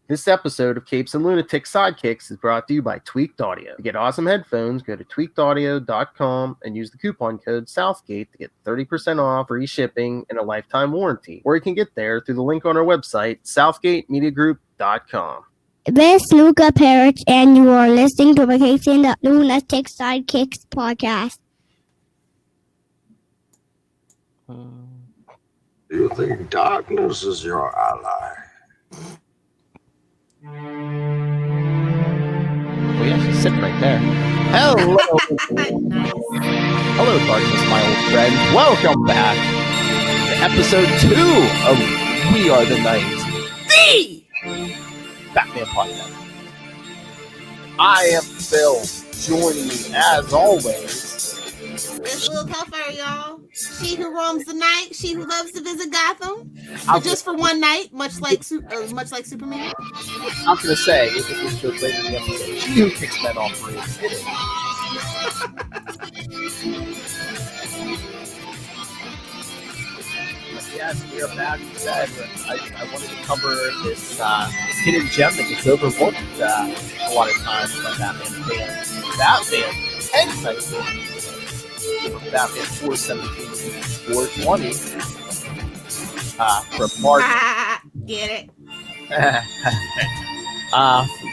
This episode of Capes and Lunatics Sidekicks is brought to you by Tweaked Audio. To get awesome headphones, go to tweakedaudio.com and use the coupon code Southgate to get 30% off, free shipping, and a lifetime warranty. Or you can get there through the link on our website, southgatemediagroup.com. This is Luca Parrott, and you are listening to the Capes and Lunatics Sidekicks podcast. You think darkness is your ally? Well, yeah, she's sitting right there. Hello. Hello, darkness, my old friend. Welcome back to episode 2 of We Are the Night, the Batman podcast. I am Phil. Joining me, as always, it's Lil Hellfire, y'all. She who roams the night, she who loves to visit Gotham, just for one night, much like Superman. I was gonna say, if it was just later in the episode, she who kicks men off roofs. Yes, we are back. Said I wanted to cover this hidden gem that gets overlooked a lot of times by Batman fans. Batman 10 nights. Batman 417 420 from March. Get it?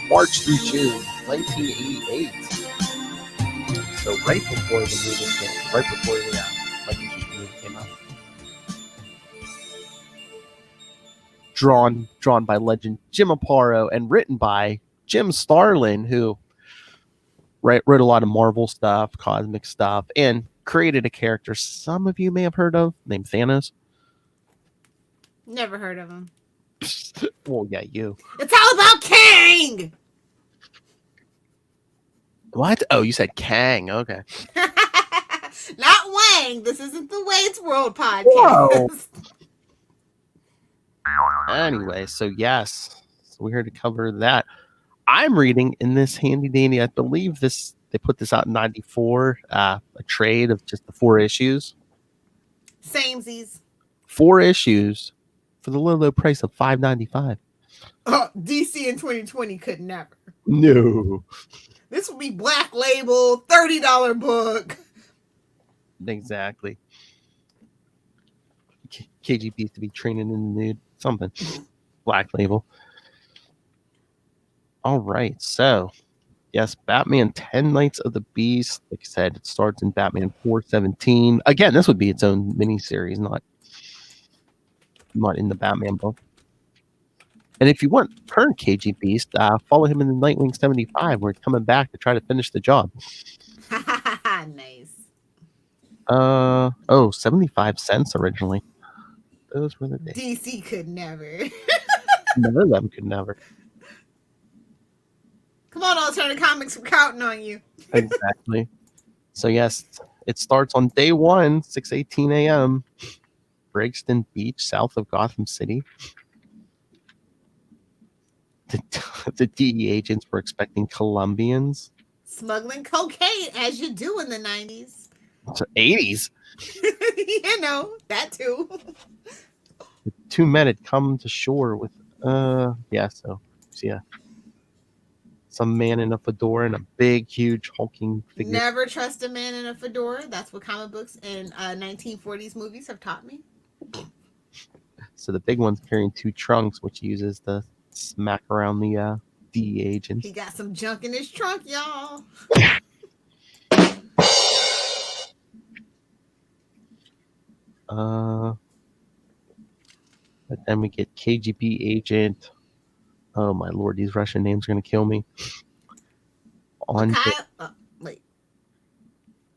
March through June 1988. So right before the movie came, right before the movie came out. Drawn by legend Jim Aparo and written by Jim Starlin, who wrote a lot of Marvel stuff, cosmic stuff, and created a character some of you may have heard of named Thanos. Never heard of him. Well, yeah, you. It's all about Kang! What? Oh, you said Kang. Okay. Not Wang. This isn't the Wade's World podcast. Whoa. Anyway, so yes. So we're here to cover that. I'm reading in this handy dandy, I believe they put this out in 94, a trade of just the 4 issues. Samesies. 4 issues for the low price of $5.95. DC in 2020 could never. No. This would be Black Label, $30 book. Exactly. KGB used to be training in the nude. Something. Black Label. All right, so yes, Batman 10 Nights of the Beast. Like I said, it starts in Batman 417. Again, this would be its own miniseries, not in the Batman book. And if you want current KG Beast, follow him in the Nightwing 75, where he's coming back to try to finish the job. Nice. 75 cents originally. Those were the days. DC could never. None of them could never. Come on, Alternative Comics, we're counting on you. Exactly. So yes, it starts on day 1, 6:18 a.m. Brixton Beach, south of Gotham City. The DE agents were expecting Colombians. Smuggling cocaine, as you do in the 90s. So 80s. You know, that too. The 2 men had come to shore with, some man in a fedora and a big, huge, hulking figure. Never trust a man in a fedora. That's what comic books and 1940s movies have taught me. So the big one's carrying 2 trunks, which he uses to smack around the DE agents. He got some junk in his trunk, y'all. But then we get KGB agent. Oh my lord, these Russian names are gonna kill me.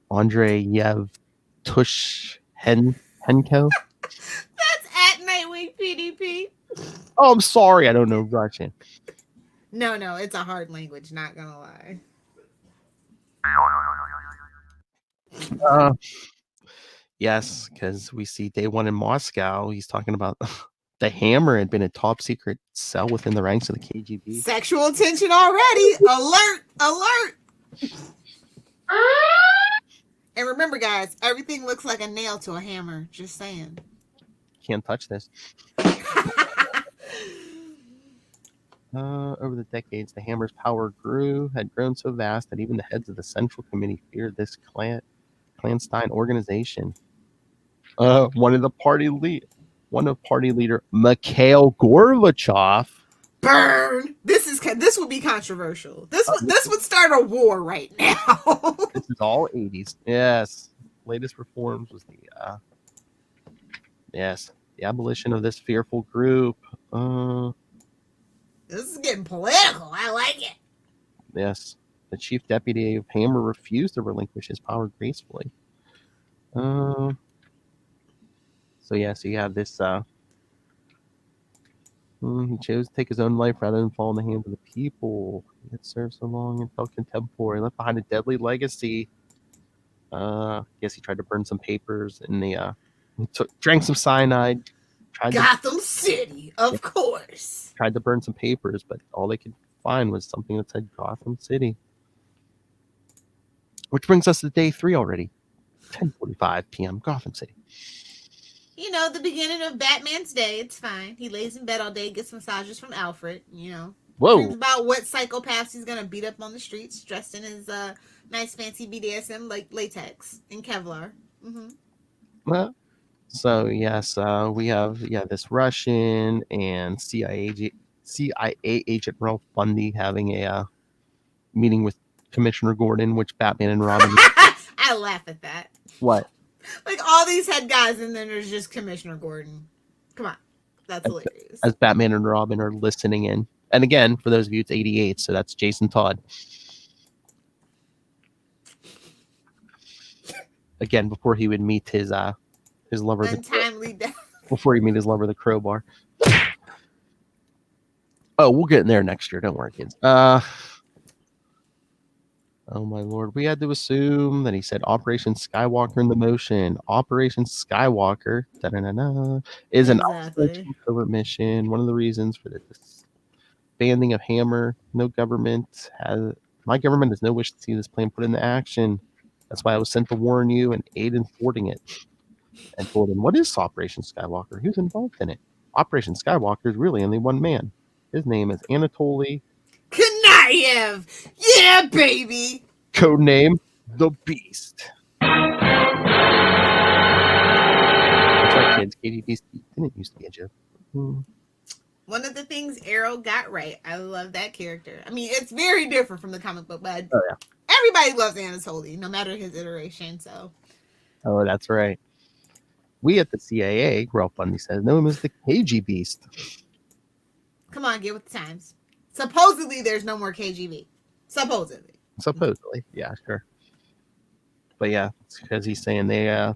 Andrei Yevtushenko. That's at Nightwing PDP. Oh, I'm sorry, I don't know Russian. No, it's a hard language, not gonna lie. Yes, because we see day 1 in Moscow. He's talking about the Hammer had been a top secret cell within the ranks of the KGB. Sexual tension already. Alert. And remember, guys, everything looks like a nail to a hammer. Just saying. Can't touch this. Over the decades, the Hammer's power had grown so vast that even the heads of the Central Committee feared this clandestine organization. One of party leader Mikhail Gorbachev. Burn. This would be controversial. This would start a war right now. This is all 80s. Yes. Latest reforms was the abolition of this fearful group. This is getting political. I like it. Yes. The chief deputy of Hammer refused to relinquish his power gracefully. So you have this he chose to take his own life rather than fall in the hands of the people. He had served so long and felt contemporary. Left behind a deadly legacy. Guess he tried to burn some papers and drank some cyanide. Gotham City, of course. Tried to burn some papers, but all they could find was something that said Gotham City. Which brings us to day 3 already. 10:45 p.m. Gotham City. You know, the beginning of Batman's day. It's fine. He lays in bed all day, gets massages from Alfred. You know, dreams about what psychopaths he's gonna beat up on the streets, dressed in his nice fancy BDSM like latex and Kevlar. Mm-hmm. Well, so yes, we have this Russian and CIA agent Ralph Bundy having a meeting with Commissioner Gordon, which Batman and Robin. I laugh at that. What? Like all these head guys, and then there's just Commissioner Gordon. Come on, that's hilarious. As Batman and Robin are listening in, and again, for those of you, it's 88, so that's Jason Todd. Again, before he would meet his lover, untimely death. Before he meet his lover, the crowbar. Oh, we'll get in there next year. Don't worry, kids. Oh my lord, we had to assume that he said Operation Skywalker in the motion. Operation Skywalker is an covert mission. One of the reasons for the disbanding of Hammer. My government has no wish to see this plan put into action. That's why I was sent to warn you and aid in thwarting it. And told him, what is Operation Skywalker? Who's involved in it? Operation Skywalker is really only one man. His name is Anatoly Kanayev. Yeah, baby. Codename the Beast. That's right, kids. KGB didn't used to be a joke. One of the things Arrow got right. I love that character. I mean, it's very different from the comic book, but everybody loves Anatoly, no matter his iteration. So. Oh, that's right. We at the CIA, Ralph Bundy says, know him as the KG Beast. Come on, get with the times. Supposedly, there's no more KGB. Supposedly, yeah, sure. But yeah, it's because he's saying they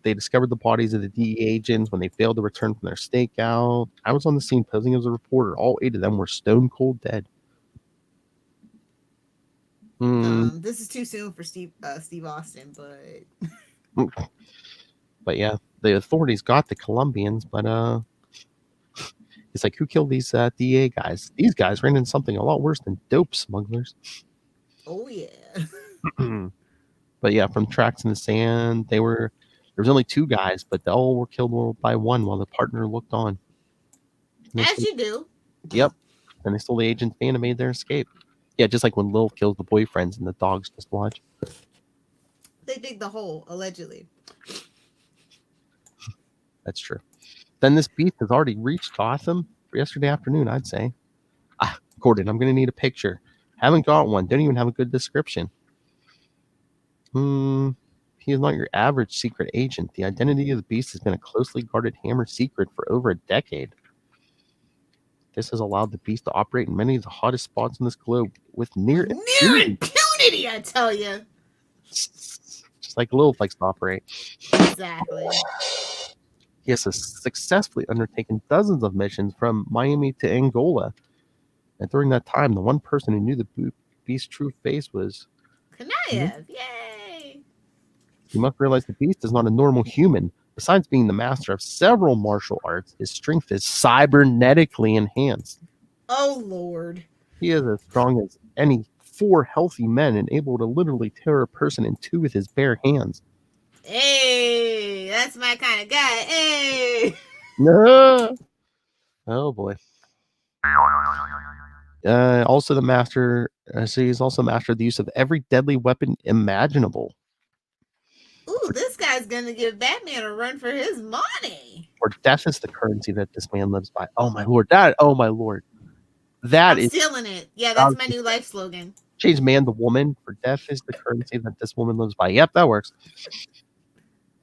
discovered the bodies of the DEA agents when they failed to return from their stakeout. I was on the scene posing as a reporter. All 8 of them were stone cold dead. This is too soon for Steve Austin, but yeah, the authorities got the Colombians, but it's like, who killed these DEA guys? These guys ran into something a lot worse than dope smugglers. Oh yeah. But yeah, from tracks in the sand, there was only 2 guys, but they all were killed by one while the partner looked on. As you do. Yep. And they stole the agent's van and made their escape. Yeah, just like when Lil kills the boyfriends and the dogs just watch. They dig the hole, allegedly. That's true. Then this beast has already reached Gotham for yesterday afternoon, I'd say. Gordon, I'm going to need a picture. Haven't got one. Don't even have a good description. He is not your average secret agent. The identity of the beast has been a closely guarded Hammer secret for over a decade. This has allowed the beast to operate in many of the hottest spots on this globe with near impunity, I tell you. Just like Lil likes to operate. Exactly. He has successfully undertaken dozens of missions from Miami to Angola. And during that time, the one person who knew the beast's true face was Kanayev. Yay! You must realize the beast is not a normal human. Besides being the master of several martial arts, his strength is cybernetically enhanced. Oh, Lord. He is as strong as any 4 healthy men and able to literally tear a person in 2 with his bare hands. Hey, that's my kind of guy. Hey. No. Oh, boy. Also the master. So he's also master of the use of every deadly weapon imaginable. Ooh, this guy's gonna give Batman a run for his money. For death is the currency that this man lives by. Oh my lord! I'm stealing it. Yeah, that's my new life slogan. Change man to woman. For death is the currency that this woman lives by. Yep, that works.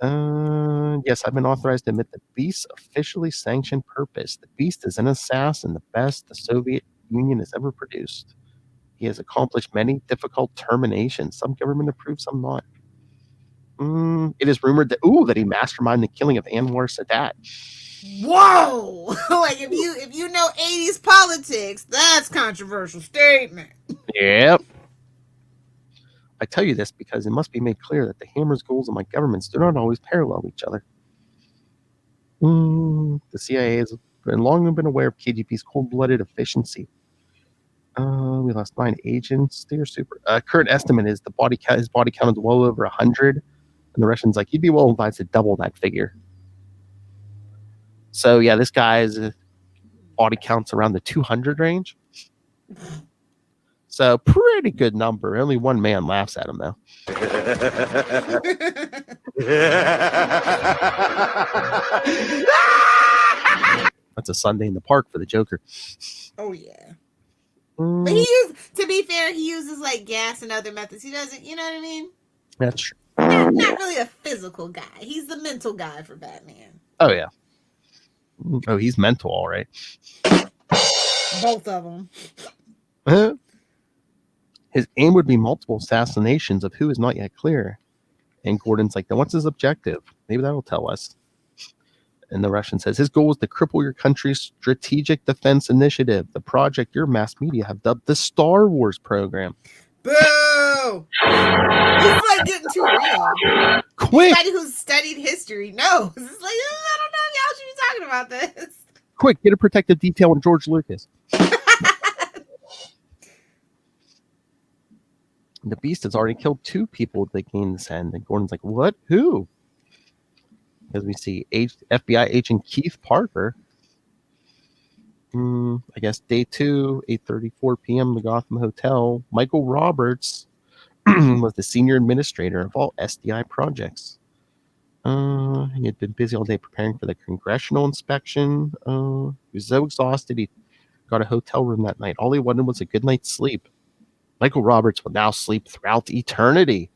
Yes, I've been authorized to admit the Beast's officially sanctioned purpose. The Beast is an assassin, the best the Soviet Union has ever produced. He has accomplished many difficult terminations, some government approved, some not. It is rumored that he masterminded the killing of Anwar Sadat. Whoa! Like if you know 80s politics, that's controversial statement. Yep. I tell you this because it must be made clear that the Hammer's goals and my government's do not always parallel each other. The CIA has long been aware of KGB's cold-blooded efficiency. We lost 9 agents. They're super. Current estimate is his body count is well over 100, and the Russians like, you'd be well advised to double that figure. So yeah, this guy's body count's around the 200 range. So pretty good number. Only one man laughs at him though. That's a Sunday in the park for the Joker. Oh yeah. But to be fair, he uses like gas and other methods. He doesn't, you know what I mean? That's true. Not really a physical guy. He's the mental guy for Batman. Oh yeah. Oh, he's mental, all right. Both of them. His aim would be multiple assassinations of who is not yet clear. And Gordon's like, then what's his objective? Maybe that'll tell us. And the Russian says, his goal is to cripple your country's strategic defense initiative, the project your mass media have dubbed the Star Wars program. Boo! It's like getting too real. Quick! Anybody who's studied history knows. It's like, I don't know, y'all should be talking about this. Quick, get a protective detail on George Lucas. The Beast has already killed 2 people with the King's End. And Gordon's like, what? Who? As we see FBI agent Keith Parker. I guess day 2, 8:34 p.m. the Gotham Hotel. Michael Roberts was the senior administrator of all SDI projects. He had been busy all day preparing for the congressional inspection. He was so exhausted he got a hotel room that night. All he wanted was a good night's sleep. Michael Roberts will now sleep throughout eternity.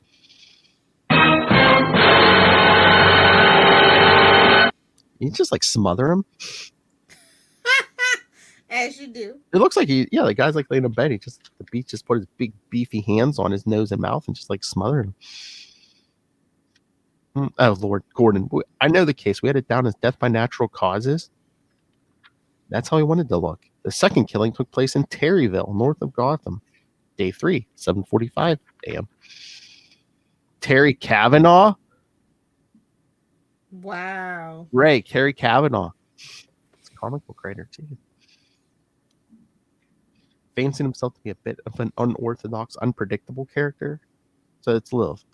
You just like smother him. As you do. It looks like the guy's like laying in bed. The Beast just put his big beefy hands on his nose and mouth and just like smothered him. Oh Lord, Gordon. I know the case. We had it down as death by natural causes. That's how he wanted to look. The second killing took place in Terryville, north of Gotham. Day 3, 7:45 a.m. Terry Kavanaugh? Wow. Ray, Terry Kavanaugh. It's a comic book writer, too. Fancying himself to be a bit of an unorthodox, unpredictable character. So it's Lilith.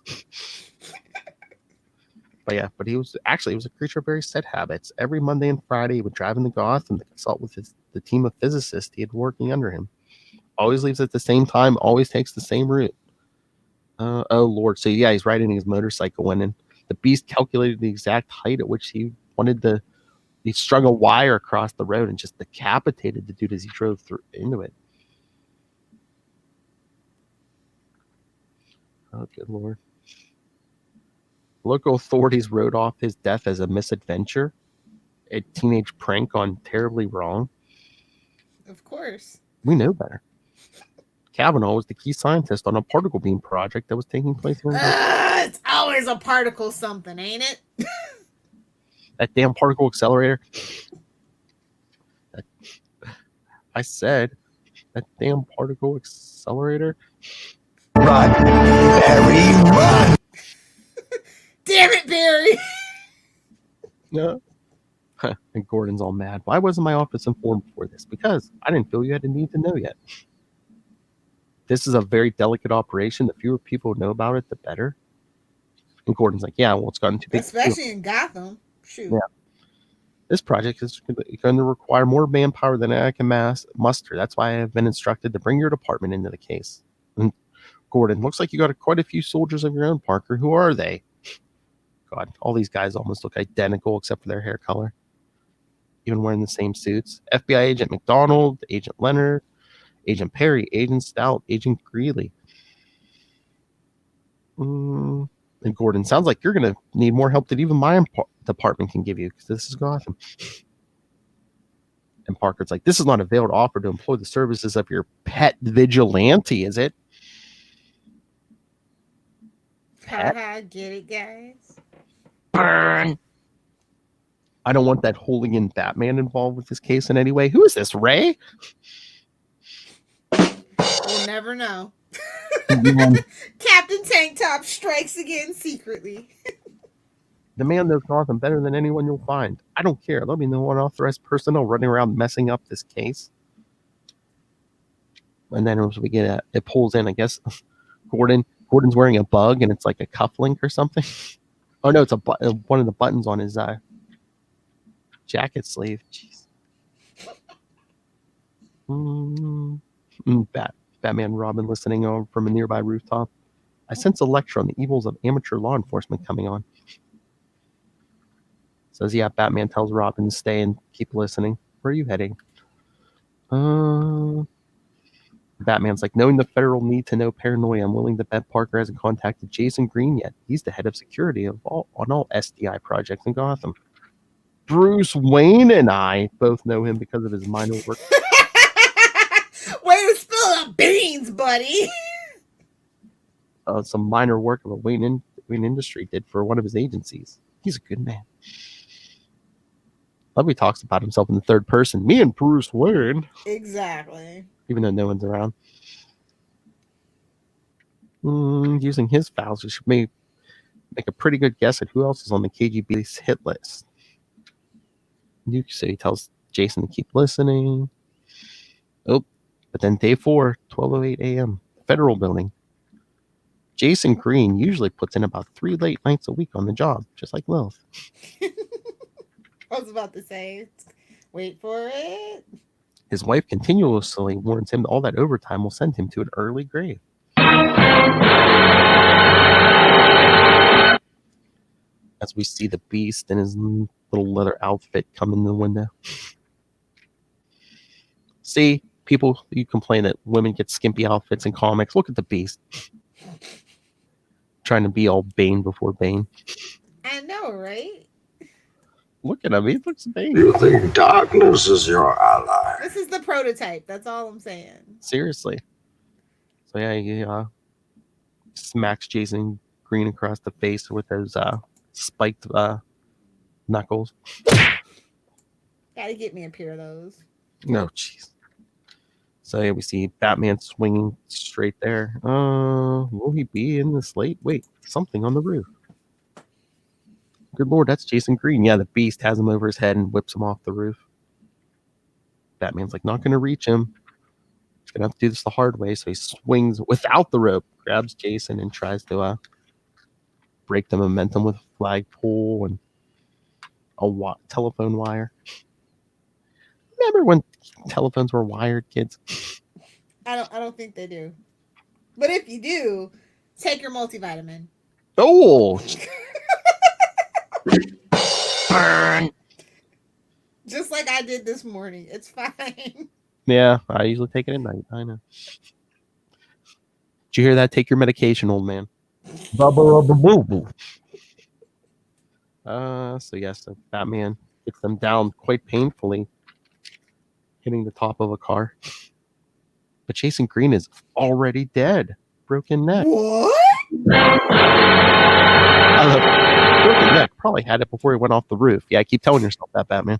But he was a creature of very set habits. Every Monday and Friday, he would drive into Gotham to consult with the team of physicists he had working under him. Always leaves at the same time, always takes the same route. Oh Lord. So yeah, he's riding his motorcycle in, and the Beast calculated the exact height at which he strung a wire across the road and just decapitated the dude as he drove through into it. Oh good Lord. Local authorities wrote off his death as a misadventure, a teenage prank gone terribly wrong. Of course. We know better. Kavanaugh was the key scientist on a particle beam project that was taking place. It's always a particle something, ain't it? That damn particle accelerator. I said that damn particle accelerator. Run, Barry, run! Damn it, Barry! No. And Gordon's all mad. Why wasn't my office informed before this? Because I didn't feel you had a need to know yet. This is a very delicate operation. The fewer people know about it, the better. And Gordon's like, yeah, well, it's gotten too big. Especially in Gotham. Shoot. Yeah. This project is going to require more manpower than I can muster. That's why I have been instructed to bring your department into the case. And Gordon, looks like you got quite a few soldiers of your own, Parker. Who are they? God, all these guys almost look identical except for their hair color. Even wearing the same suits. FBI Agent McDonald, Agent Leonard, Agent Perry, Agent Stout, Agent Greeley. And Gordon, sounds like you're going to need more help than even my department can give you, because this is Gotham. And Parker's like, this is not a veiled offer to employ the services of your pet vigilante, is it? Haha, get it, guys? Burn. I don't want that hooligan Batman involved with this case in any way. Who is this, Ray? We'll never know. Captain Tank Top strikes again secretly. The man knows Gotham better than anyone you'll find. I don't care. Let me know unauthorized personnel running around messing up this case. And then as we get it pulls in, I guess Gordon's wearing a bug, and it's like a cufflink or something. Oh no, it's one of the buttons on his jacket sleeve. Jeez. Batman and Robin listening on from a nearby rooftop. I sense a lecture on the evils of amateur law enforcement coming on. Says, yeah, Batman tells Robin to stay and keep listening. Where are you heading? Batman's like, knowing the federal need to know paranoia, I'm willing to bet Parker hasn't contacted Jason Green yet. He's the head of security on all SDI projects in Gotham. Bruce Wayne and I both know him because of his minor work. Way to spill the beans, buddy. Some minor work of a Wayne Industry did for one of his agencies. He's a good man. Love he talks about himself in the third person. Me and Bruce Wayne. Exactly. Even though no one's around. Using his files, we should make a pretty good guess at who else is on the KGB's hit list. So he tells Jason to keep listening. Oh, but then day 4, 12:08 a.m., Federal Building. Jason Green usually puts in about 3 late nights a week on the job, just like Lilith. I was about to say, wait for it. His wife continuously warns him that all that overtime will send him to an early grave. As we see the Beast in his little leather outfit come in the window. See, people, you complain that women get skimpy outfits in comics. Look at the Beast. Trying to be all Bane before Bane. I know, right? Look at him. He looks Bane. You think darkness is your ally? This is the prototype. That's all I'm saying. Seriously. So yeah, he smacks Jason Green across the face with those spiked knuckles. Gotta get me a pair of those. No, jeez. So yeah, we see Batman swinging straight there. Will he be in this late? Wait, something on the roof. Good Lord, that's Jason Green. Yeah, the Beast has him over his head and whips him off the roof. Batman's like, not going to reach him. He's going to have to do this the hard way. So he swings without the rope, grabs Jason, and tries to break the momentum with a flagpole and a telephone wire. Remember when telephones were wired, kids? I don't think they do. But if you do, take your multivitamin. Oh! Burn! Just like I did this morning. It's fine. Yeah, I usually take it at night. I know. Did you hear that? Take your medication, old man. So yes, Batman gets them down quite painfully, hitting the top of a car. But Jason Green is already dead. Broken neck. What? I love it. Broken neck. Probably had it before he went off the roof. Yeah, keep telling yourself that, Batman.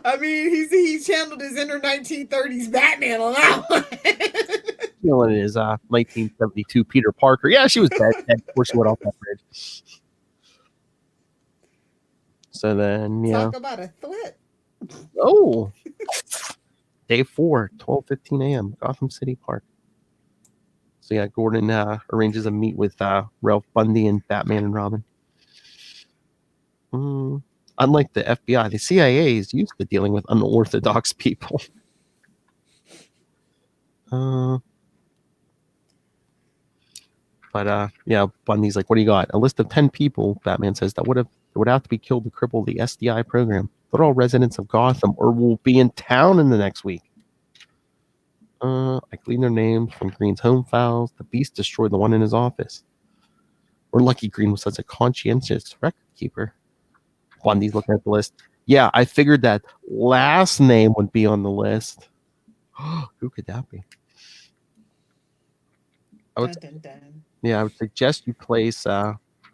I mean, he channeled his inner 1930s Batman on that one. Feeling his 1972 Peter Parker. Yeah, she was dead before she went off that bridge. So then, yeah. Talk about a threat. Oh. Day 4, 12:15 a.m., Gotham City Park. So yeah, Gordon arranges a meet with Ralph Bundy and Batman and Robin. unlike the FBI, the CIA is used to dealing with unorthodox people. Yeah, Bundy's like, what do you got? A list of 10 people, Batman says, that would have to be killed to cripple the SDI program. They're all residents of Gotham or will be in town in the next week. I cleaned their names from Green's home files. The Beast destroyed the one in his office. We're lucky Green was such a conscientious record keeper. Bundy's looking at the list. Yeah, I figured that last name would be on the list. Who could that be? I would suggest you place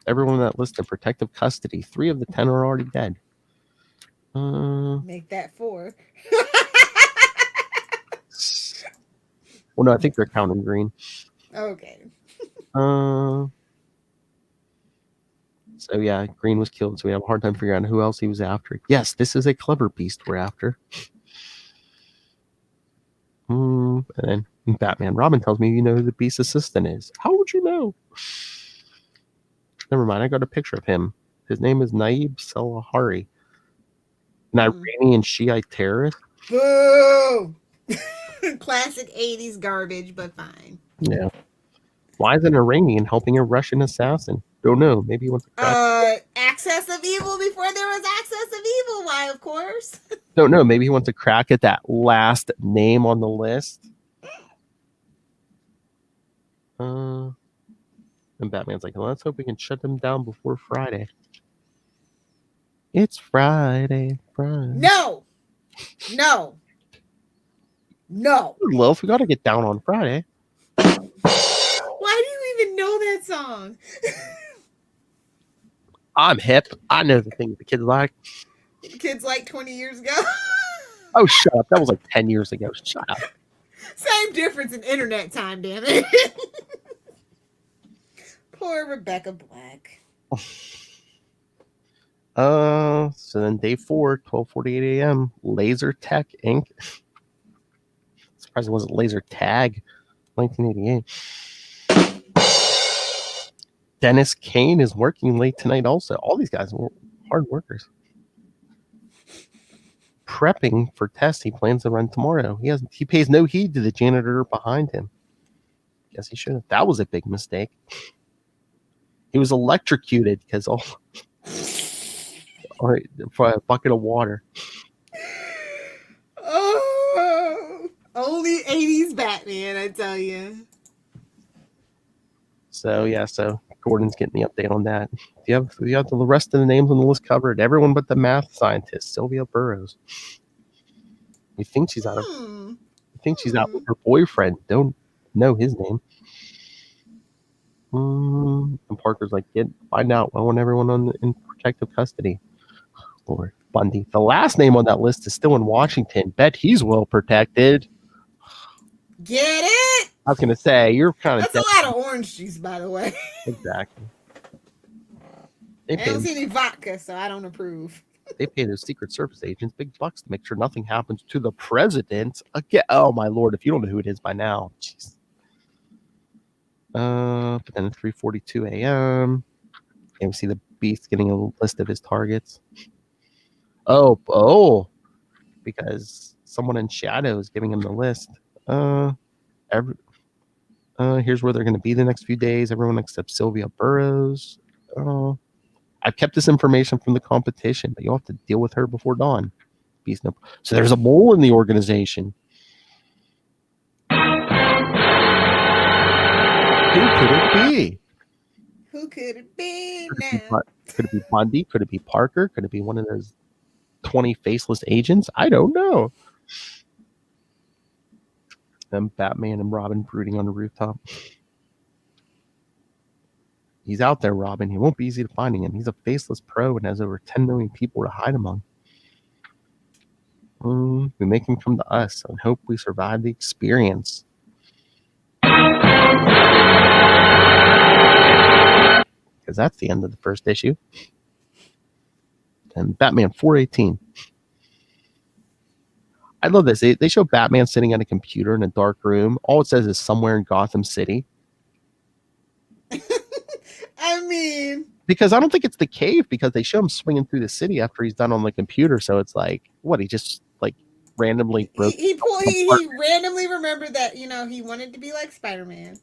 everyone on that list in protective custody. 3 of the 10 are already dead. Make that 4. Well, no, I think they're counting Green. Okay. So yeah, Green was killed, so we have a hard time figuring out who else he was after. Yes, this is a clever Beast we're after. And then Batman Robin tells me you know who the Beast's assistant is. How would you know? Never mind, I got a picture of him. His name is Naib Salahari. An Iranian Shiite terrorist. Boo! Classic 80s garbage, but fine. Yeah. Why is an Iranian helping a Russian assassin? Don't know. Maybe he wants to crack. Access of evil before there was access of evil. Why, of course. Don't know. Maybe he wants to crack at that last name on the list. And Batman's like, let's hope we can shut them down before Friday. It's Friday. No. Loaf, we got to get down on Friday. Why do you even know that song? I'm hip. I know the things the kids like. Kids like 20 years ago. Oh, shut up. That was like 10 years ago. Shut up. Same difference in internet time, damn it. Poor Rebecca Black. So then day 4, 12:48 a.m. Laser Tech Inc. Surprised it wasn't Laser Tag. 1988. Dennis Kane is working late tonight also. All these guys are hard workers. Prepping for tests he plans to run tomorrow. He pays no heed to the janitor behind him. Guess he should have. That was a big mistake. He was electrocuted because for a bucket of water. Oh, only 80s Batman, I tell you. So Gordon's getting the update on that. You have the rest of the names on the list covered. Everyone but the math scientist, Sylvia Burrows. You think she's out with her boyfriend. Don't know his name. And Parker's like, find out. I want everyone in protective custody. Lord, Bundy. The last name on that list is still in Washington. Bet he's well protected. Get it? I was gonna say you're kind of. That's a lot of orange juice, by the way. Exactly. I don't see any vodka, so I don't approve. They pay those Secret Service agents big bucks to make sure nothing happens to the president. Again, oh my lord! If you don't know who it is by now, jeez. But then at 3:42 a.m., and we see the Beast getting a list of his targets. Oh, because someone in shadow is giving him the list. Here's where they're going to be the next few days. Everyone except Sylvia Burrows. I've kept this information from the competition, but you'll have to deal with her before dawn. Beast. So there's a mole in the organization. Who could it be? Who could it be now? Could it be Bundy? Could it be Parker? Could it be one of those 20 faceless agents? I don't know. Them Batman and Robin brooding on the rooftop. He's out there, Robin. He won't be easy to finding him. He's a faceless pro and has over 10 million people to hide among. We make him come to us and hope we survive the experience. Because that's the end of the first issue. And Batman 418. I love this. They show Batman sitting at a computer in a dark room. All it says is somewhere in Gotham City. I mean, Because I don't think it's the cave, because they show him swinging through the city after he's done on the computer. So it's like, what, he just like randomly broke. He randomly remembered that, he wanted to be like Spider-Man.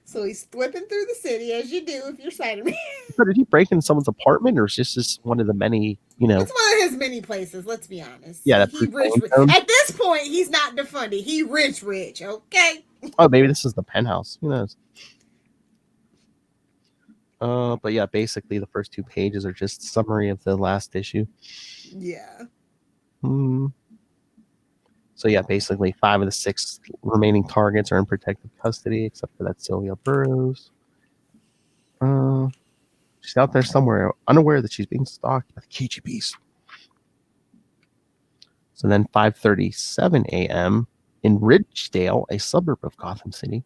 So he's whipping through the city, as you do if you're Spider-Man. So did he break into someone's apartment, or is this just one of the many, It's one of his many places, let's be honest. Yeah, he rich. At this point, he's not defunded. He rich, okay? Oh, maybe this is the penthouse. Who knows? But yeah, basically the first 2 pages are just summary of the last issue. Yeah. So yeah, basically 5 of the 6 remaining targets are in protective custody, except for that Sylvia Burrows. She's out there somewhere, unaware that she's being stalked by the KGBs. So then 5:37 a.m. in Ridgedale, a suburb of Gotham City,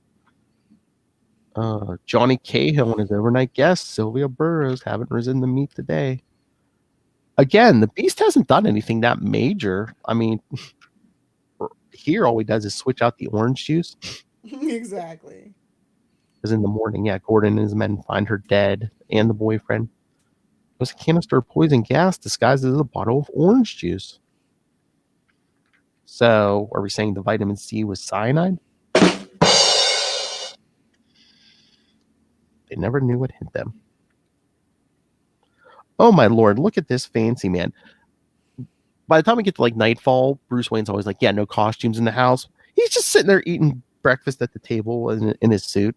Johnny Cahill and his overnight guest, Sylvia Burrows, haven't risen to meet today. Again, the Beast hasn't done anything that major. I mean, here all he does is switch out the orange juice. Exactly. Because in the morning, yeah, Gordon and his men find her dead, and the boyfriend. It was a canister of poison gas disguised as a bottle of orange juice. So, are we saying the vitamin C was cyanide? They never knew what hit them. Oh my lord, look at this fancy man. By the time we get to like nightfall, Bruce Wayne's always like, yeah, no costumes in the house. He's just sitting there eating breakfast at the table in his suit.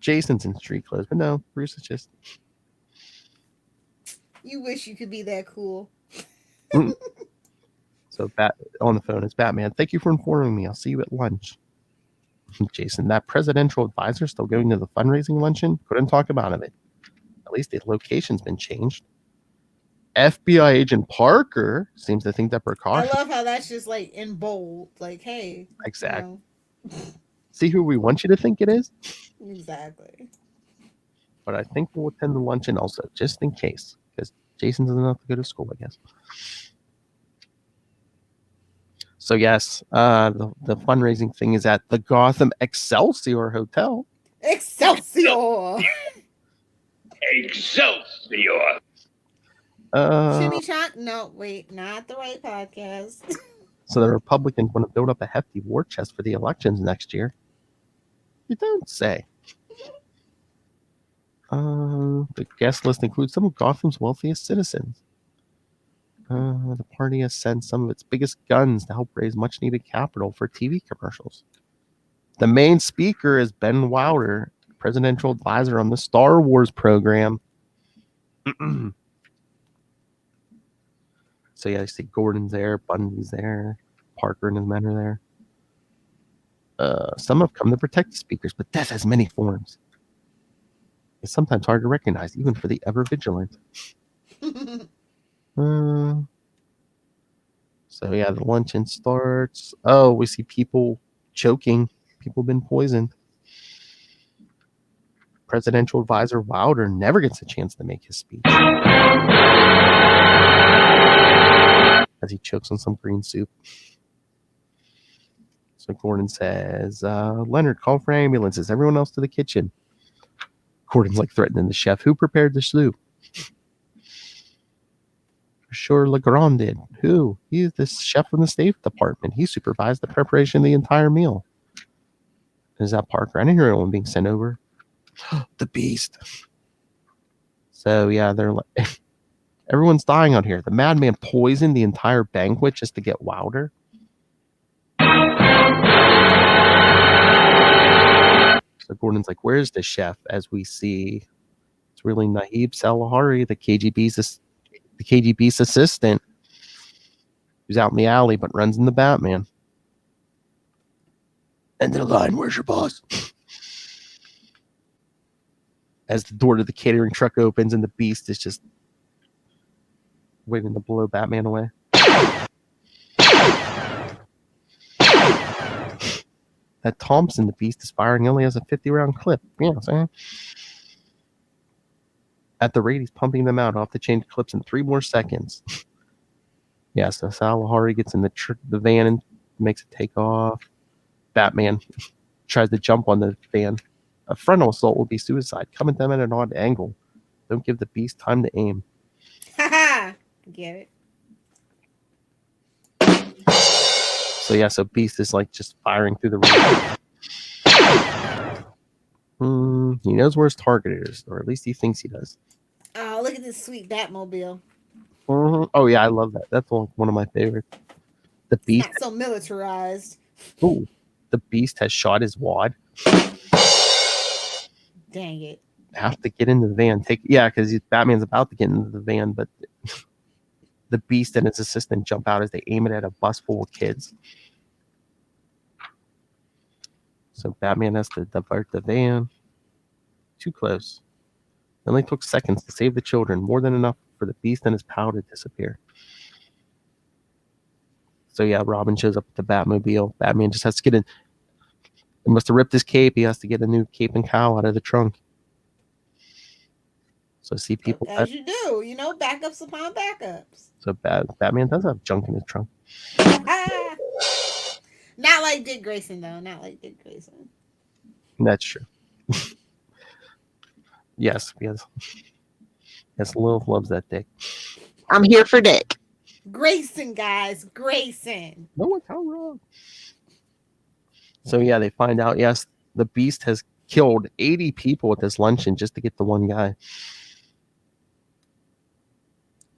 Jason's in street clothes, but no, Bruce is just... You wish you could be that cool. So on the phone is Batman. Thank you for informing me. I'll see you at lunch. Jason, that presidential advisor still going to the fundraising luncheon? Couldn't talk about it. At least the location's been changed. FBI agent Parker seems to think that precaution. I love how that's just like in bold. Like, hey. Exactly. See who we want you to think it is? Exactly. But I think we'll attend the luncheon also, just in case. Because Jason doesn't have to go to school, I guess. So yes, the fundraising thing is at the Gotham Excelsior Hotel. Excelsior! Excelsior! Chimichanga? No, wait, not the right podcast. So the Republicans want to build up a hefty war chest for the elections next year. You don't say. The guest list includes some of Gotham's wealthiest citizens. The party has sent some of its biggest guns to help raise much-needed capital for TV commercials. The main speaker is Ben Wilder, presidential advisor on the Star Wars program. So yeah, I see Gordon's there, Bundy's there, Parker and his men are there. Some have come to protect the speakers, but death has many forms. It's sometimes hard to recognize, even for the ever vigilant. So yeah, the luncheon starts. Oh, we see people choking. People have been poisoned. Presidential advisor Wilder never gets a chance to make his speech, as he chokes on some green soup. So Gordon says, Leonard, call for ambulances. Everyone else to the kitchen. Gordon's like threatening the chef. Who prepared the soup? Sure, Legrand did. Who? He's the chef from the State Department. He supervised the preparation of the entire meal. Is that Parker? I didn't hear anyone being sent over. The Beast. So yeah, they're like, everyone's dying out here. The madman poisoned the entire banquet just to get Wilder. So Gordon's like, where's the chef? As we see, it's really Nahib Salahari, the KGB's assistant, who's out in the alley but runs in the Batman. End of the line, where's your boss? As the door to the catering truck opens and the Beast is just waiting to blow Batman away. That Thompson, the Beast, is firing, only has a 50-round clip. You know what I'm saying? At the rate he's pumping them out, off the change clips in 3 more seconds. Yeah, so Salahari gets in the van and makes it take off. Batman tries to jump on the van. A frontal assault will be suicide. Come at them at an odd angle. Don't give the beast time to aim. Haha. Get it? So yeah, so beast is like just firing through the room. He knows where his target is, or at least he thinks he does. Oh, look at this sweet Batmobile. Oh yeah, I love that. That's one of my favorites. The beast. It's not so militarized. Ooh, the beast has shot his wad. Dang it. Have to get into the van. Because Batman's about to get into the van, but the beast and his assistant jump out as they aim it at a bus full of kids. So Batman has to divert the van. Too close. It only took seconds to save the children, more than enough for the beast and his pal to disappear. So yeah, Robin shows up at the Batmobile. Batman just has to get in. He must have ripped his cape. He has to get a new cape and cowl out of the trunk. So see people. As you do, backups upon backups. So Batman does have junk in his trunk. Not like Dick Grayson, though. Not like Dick Grayson. That's true. Yes, because Lilith loves that Dick. I'm here for Dick. Grayson, guys. Grayson. No one's how wrong. So yeah, they find out, yes, the beast has killed 80 people at this luncheon just to get the one guy.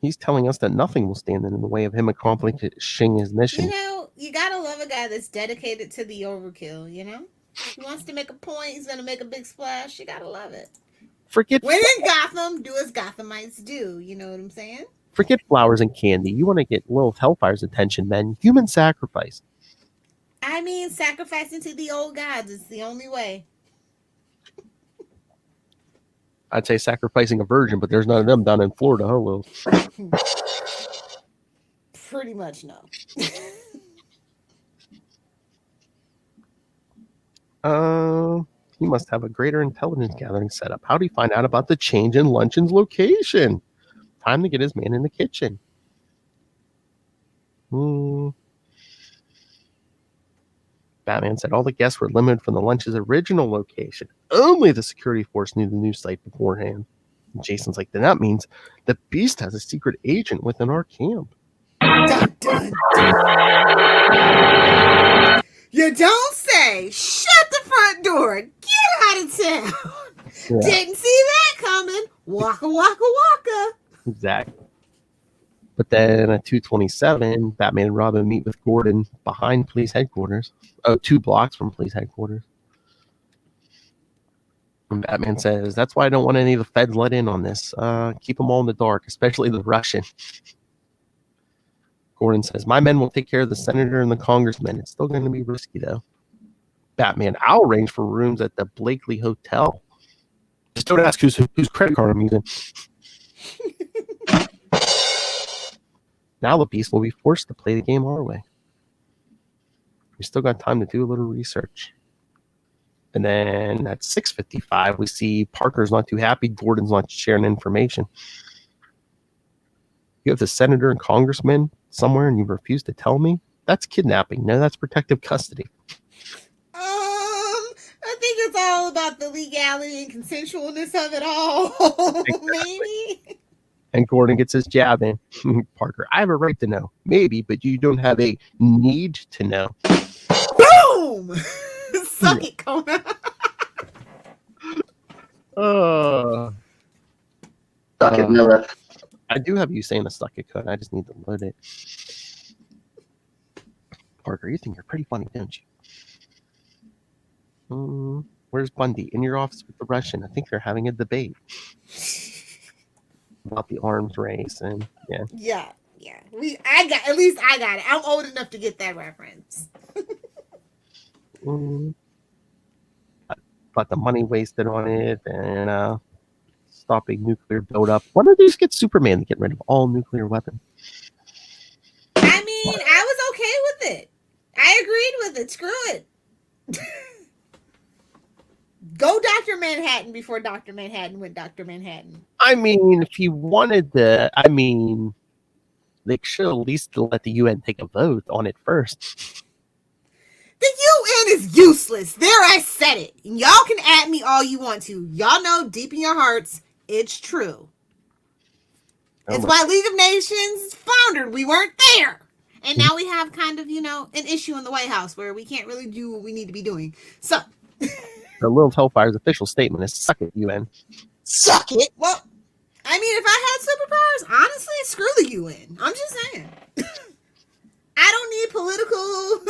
He's telling us that nothing will stand in the way of him accomplishing his mission. You gotta love a guy that's dedicated to the overkill, He wants to make a point. He's gonna make a big splash. You gotta love it. When in Gotham, do as Gothamites do. You know what I'm saying? Forget flowers and candy. You want to get Lilith Hellfire's attention, man. Human sacrifice. I mean, sacrificing to the old gods is the only way. I'd say sacrificing a virgin, but there's none of them down in Florida, huh, Lilith? Pretty much no. He must have a greater intelligence gathering setup. How do you find out about the change in Luncheon's location? Time to get his man in the kitchen. Batman said all the guests were limited from the lunch's original location. Only the security force knew the new site beforehand. And Jason's like, then that means the beast has a secret agent within our camp. Dun, dun, dun. You don't say. Shut the front door. Get out of town. Yeah. Didn't see that coming. Waka, waka, waka. Exactly. But then at 2:27, Batman and Robin meet with Gordon behind police headquarters. 2 blocks from police headquarters. And Batman says, that's why I don't want any of the feds let in on this. Keep them all in the dark, especially the Russian. Gordon says, my men will take care of the senator and the congressman. It's still going to be risky, though. Batman, I'll arrange for rooms at the Blakely Hotel. Just don't ask whose credit card I'm using. Now the beast will be forced to play the game our way. We still got time to do a little research. And then at 6:55, we see Parker's not too happy. Gordon's not sharing information. You have the senator and congressman somewhere and you refuse to tell me? That's kidnapping. No, that's protective custody. I think it's all about the legality and consensualness of it all. Maybe. And Gordon gets his jab in. Parker, I have a right to know. Maybe, but you don't have a need to know. Boom! Suck it, Kona. Suck it, Lilith. I do have you saying the suck it, Kona. I just need to load it. Parker, you think you're pretty funny, don't you? Where's Bundy? In your office with the Russian. I think they're having a debate about the arms race, and yeah. I got it. I'm old enough to get that reference. But the money wasted on it and stopping nuclear buildup. Why don't they just get Superman to get rid of all nuclear weapons? I mean, I was okay with it. I agreed with it. Screw it. Go Dr. Manhattan before Dr. Manhattan went Dr. Manhattan. I mean, if you wanted to, they should at least let the UN take a vote on it first. The UN is useless. There, I said it. And y'all can at me all you want to. Y'all know deep in your hearts, it's true. It's why League of Nations foundered. We weren't there. And now we have kind of, an issue in the White House where we can't really do what we need to be doing. So. The Little Hellfire's official statement is suck it, UN. Suck it. Well, I mean, if I had superpowers, honestly, screw the UN. I'm just saying. I don't need political,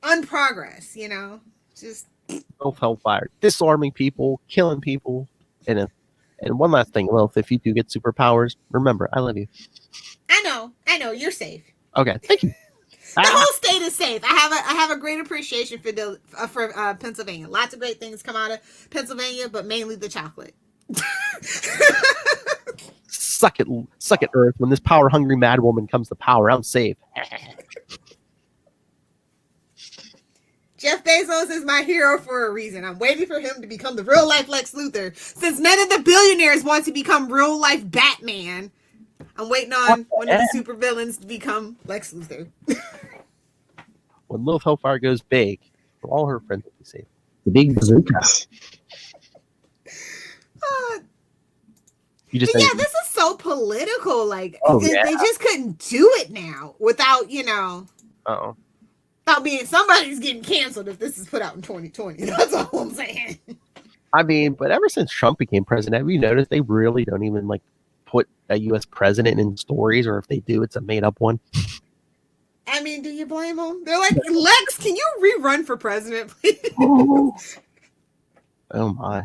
unprogress, just. Little Hellfire. Disarming people, killing people. And one last thing, Lilith, if you do get superpowers, remember, I love you. I know, you're safe. Okay, thank you. The whole state is safe. I have a great appreciation for Pennsylvania. Lots of great things come out of Pennsylvania, but mainly the chocolate. Suck it, Earth. When this power-hungry mad woman comes to power, I'm safe. Jeff Bezos is my hero for a reason. I'm waiting for him to become the real-life Lex Luthor. Since none of the billionaires want to become real-life Batman, I'm waiting on one of the supervillains to become Lex Luthor. When Lilith Hellfire goes big, all her friends will be safe. The big bazooka. This is so political. Like, they just couldn't do it now without, without being somebody's getting canceled if this is put out in 2020. That's all I'm saying. I mean, but ever since Trump became president, have you noticed they really don't even put a U.S. president in stories, or if they do, it's a made-up one? I mean, do you blame them? They're like, Lex, can you rerun for president, please? Oh my.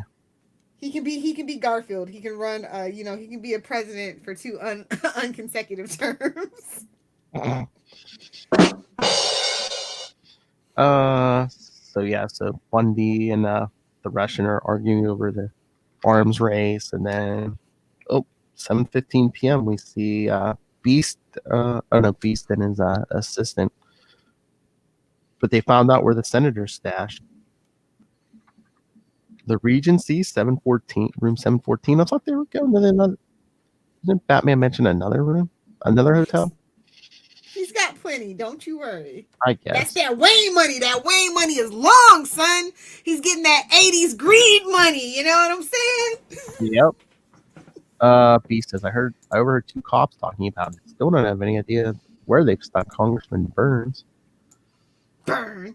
He can be Garfield. He can run. He can be a president for 2 unconsecutive terms. So Bundy and the Russian are arguing over the arms race, and then 7:15 p.m. we see Beast. Beast and his assistant. But they found out where the senator's stashed. The Regency, 714, room 714. I thought they were going to another. Didn't Batman mention another room? Another hotel? He's got plenty. Don't you worry. I guess. That's that Wayne money. That Wayne money is long, son. He's getting that 80s greed money. You know what I'm saying? Yep. Beast says, I overheard 2 cops talking about it. Still don't have any idea where they've stuck Congressman Burns. Burn.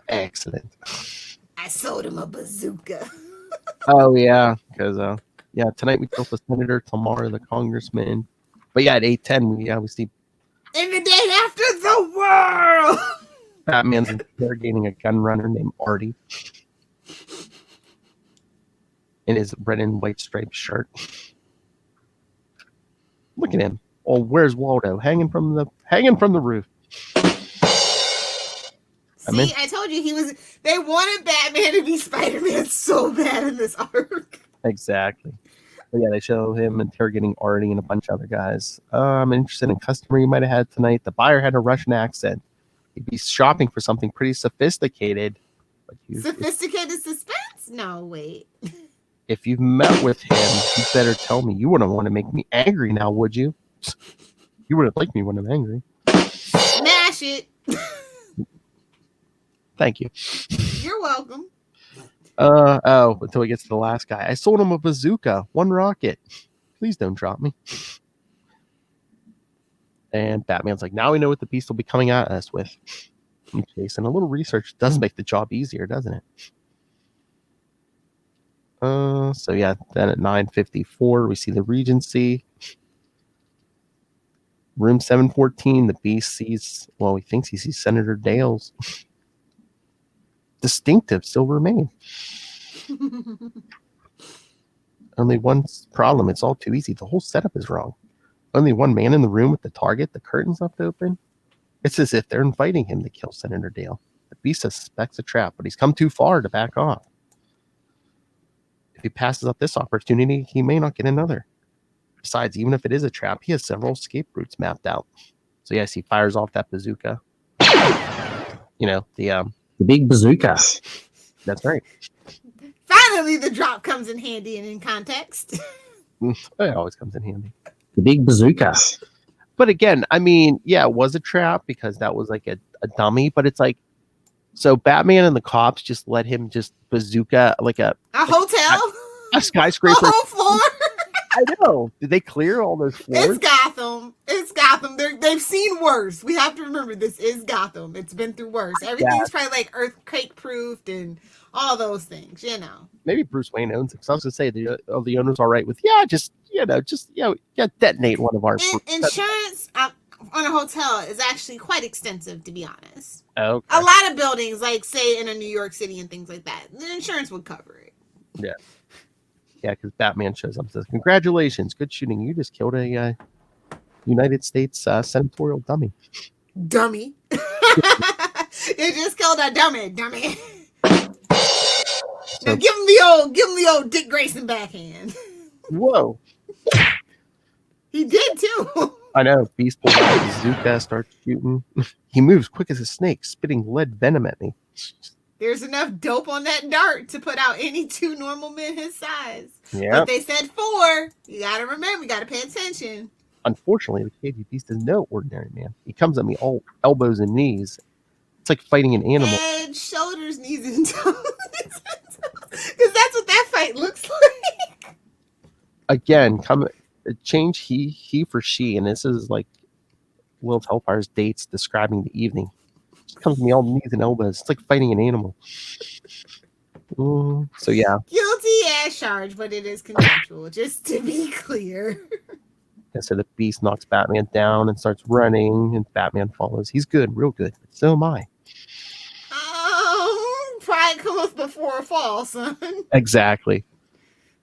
Excellent. I sold him a bazooka. Oh yeah, because tonight we killed the senator, tomorrow the congressman. But yeah, at 8:10 we see. In the day after the world. Batman's interrogating a gun runner named Artie in his red and white striped shirt. Look at him. Oh, where's Waldo? Hanging from the roof. See, I told you they wanted Batman to be Spider-Man so bad in this arc. Exactly. But yeah, they show him interrogating Artie and a bunch of other guys. I'm interested in a customer you might have had tonight. The buyer had a Russian accent. He'd be shopping for something pretty sophisticated. Sophisticated suspense? No, wait. If you've met with him, you better tell me. You wouldn't want to make me angry now, would you? You wouldn't like me when I'm angry. Smash it. Thank you. You're welcome. Until he gets to the last guy. I sold him a bazooka, 1 rocket. Please don't drop me. And Batman's like, now we know what the Beast will be coming at us with. And Jason, a little research does make the job easier, doesn't it? Then at 9:54, we see the Regency. Room 714, the Beast he thinks he sees Senator Dale's. Distinctive still remain. Only one problem. It's all too easy. The whole setup is wrong. Only one man in the room with the target. The curtains left open. It's as if they're inviting him to kill Senator Dale. The Beast suspects a trap, but he's come too far to back off. If he passes up this opportunity, he may not get another. Besides, even if it is a trap, he has several escape routes mapped out. So yes, he fires off that bazooka. The big bazooka. That's right. Finally, the drop comes in handy and in context. It always comes in handy. The big bazooka. But again, I mean, yeah, it was a trap because that was like a dummy. But it's like, so Batman and the cops just let him just bazooka like a hotel, a skyscraper. a whole floor. I know. Did they clear all those floors? It's Gotham. It's Gotham. They've seen worse. We have to remember this is Gotham. It's been through worse. Everything's probably like earthquake proofed and all those things, you know. Maybe Bruce Wayne owns it. Because I was going to say, the owner's all right with, just detonate one of our... Insurance on a hotel is actually quite extensive, to be honest. Okay. A lot of buildings, like say in a New York City and things like that, the insurance would cover it. Yeah. Yeah, because Batman shows up and says, "Congratulations, good shooting. You just killed a United States senatorial dummy." Dummy. You just killed a dummy. So, now give him the old Dick Grayson backhand. Whoa. He did too. I know. Beast pulls out his bazooka, starts shooting. He moves quick as a snake, spitting lead venom at me. There's enough dope on that dart to put out any two normal men his size. Yeah. But they said 4. You gotta remember, you gotta pay attention. Unfortunately, the KG Beast is no ordinary man. He comes at me all elbows and knees. It's like fighting an animal. Head, shoulders, knees, and toes. Because that's what that fight looks like. Again, change he for she, and this is like Lilith Hellfire's dates describing the evening. Just comes to me all knees and elbows. It's like fighting an animal. So yeah. Guilty as charged, but it is consensual, just to be clear. And so the Beast knocks Batman down and starts running, and Batman follows. He's good, real good. But so am I. Pride cometh before a fall, son. Exactly.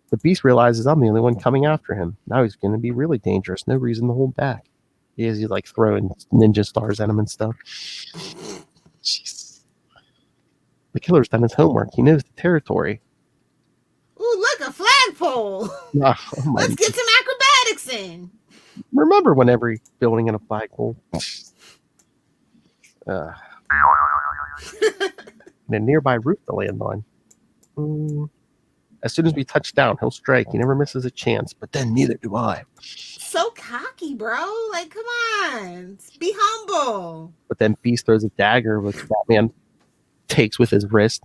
The Beast realizes I'm the only one coming after him. Now he's going to be really dangerous. No reason to hold back. He's like throwing ninja stars at him and stuff. Jeez. The killer's done his homework. He knows the territory. Ooh, look, a flagpole. Let's get some acrobatics in. Remember when every building in a flagpole? And a nearby roof to land on. As soon as we touch down, he'll strike. He never misses a chance, but then neither do I. So cocky, bro. Like, come on. Be humble. But then Beast throws a dagger, which Batman takes with his wrist.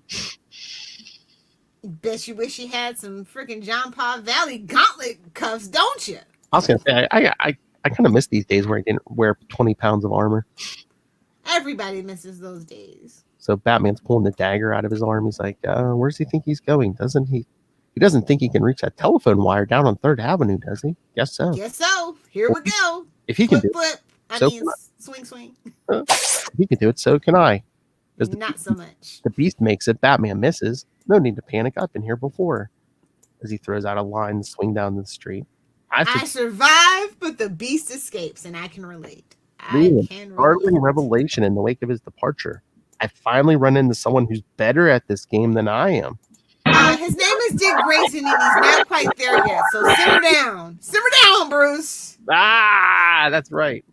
Bet you wish you had some freaking John Paul Valley gauntlet cuffs, don't you? I was going to say, I kind of miss these days where I didn't wear 20 pounds of armor. Everybody misses those days. So Batman's pulling the dagger out of his arm. He's like, where does he think he's going? Doesn't he? He doesn't think he can reach that telephone wire down on 3rd Avenue, does he? Guess so. Guess so. Here we go. If he can do it. Swing. If he can do it, so can I. Not so much. The Beast makes it. Batman misses. No need to panic. I've been here before. As he throws out a line and swing down the street. I survived, but the Beast escapes, and I can relate. Startling revelation in the wake of his departure. I finally run into someone who's better at this game than I am. His name is Dick Grayson, and he's not quite there yet. So simmer down. Simmer down, Bruce. That's right.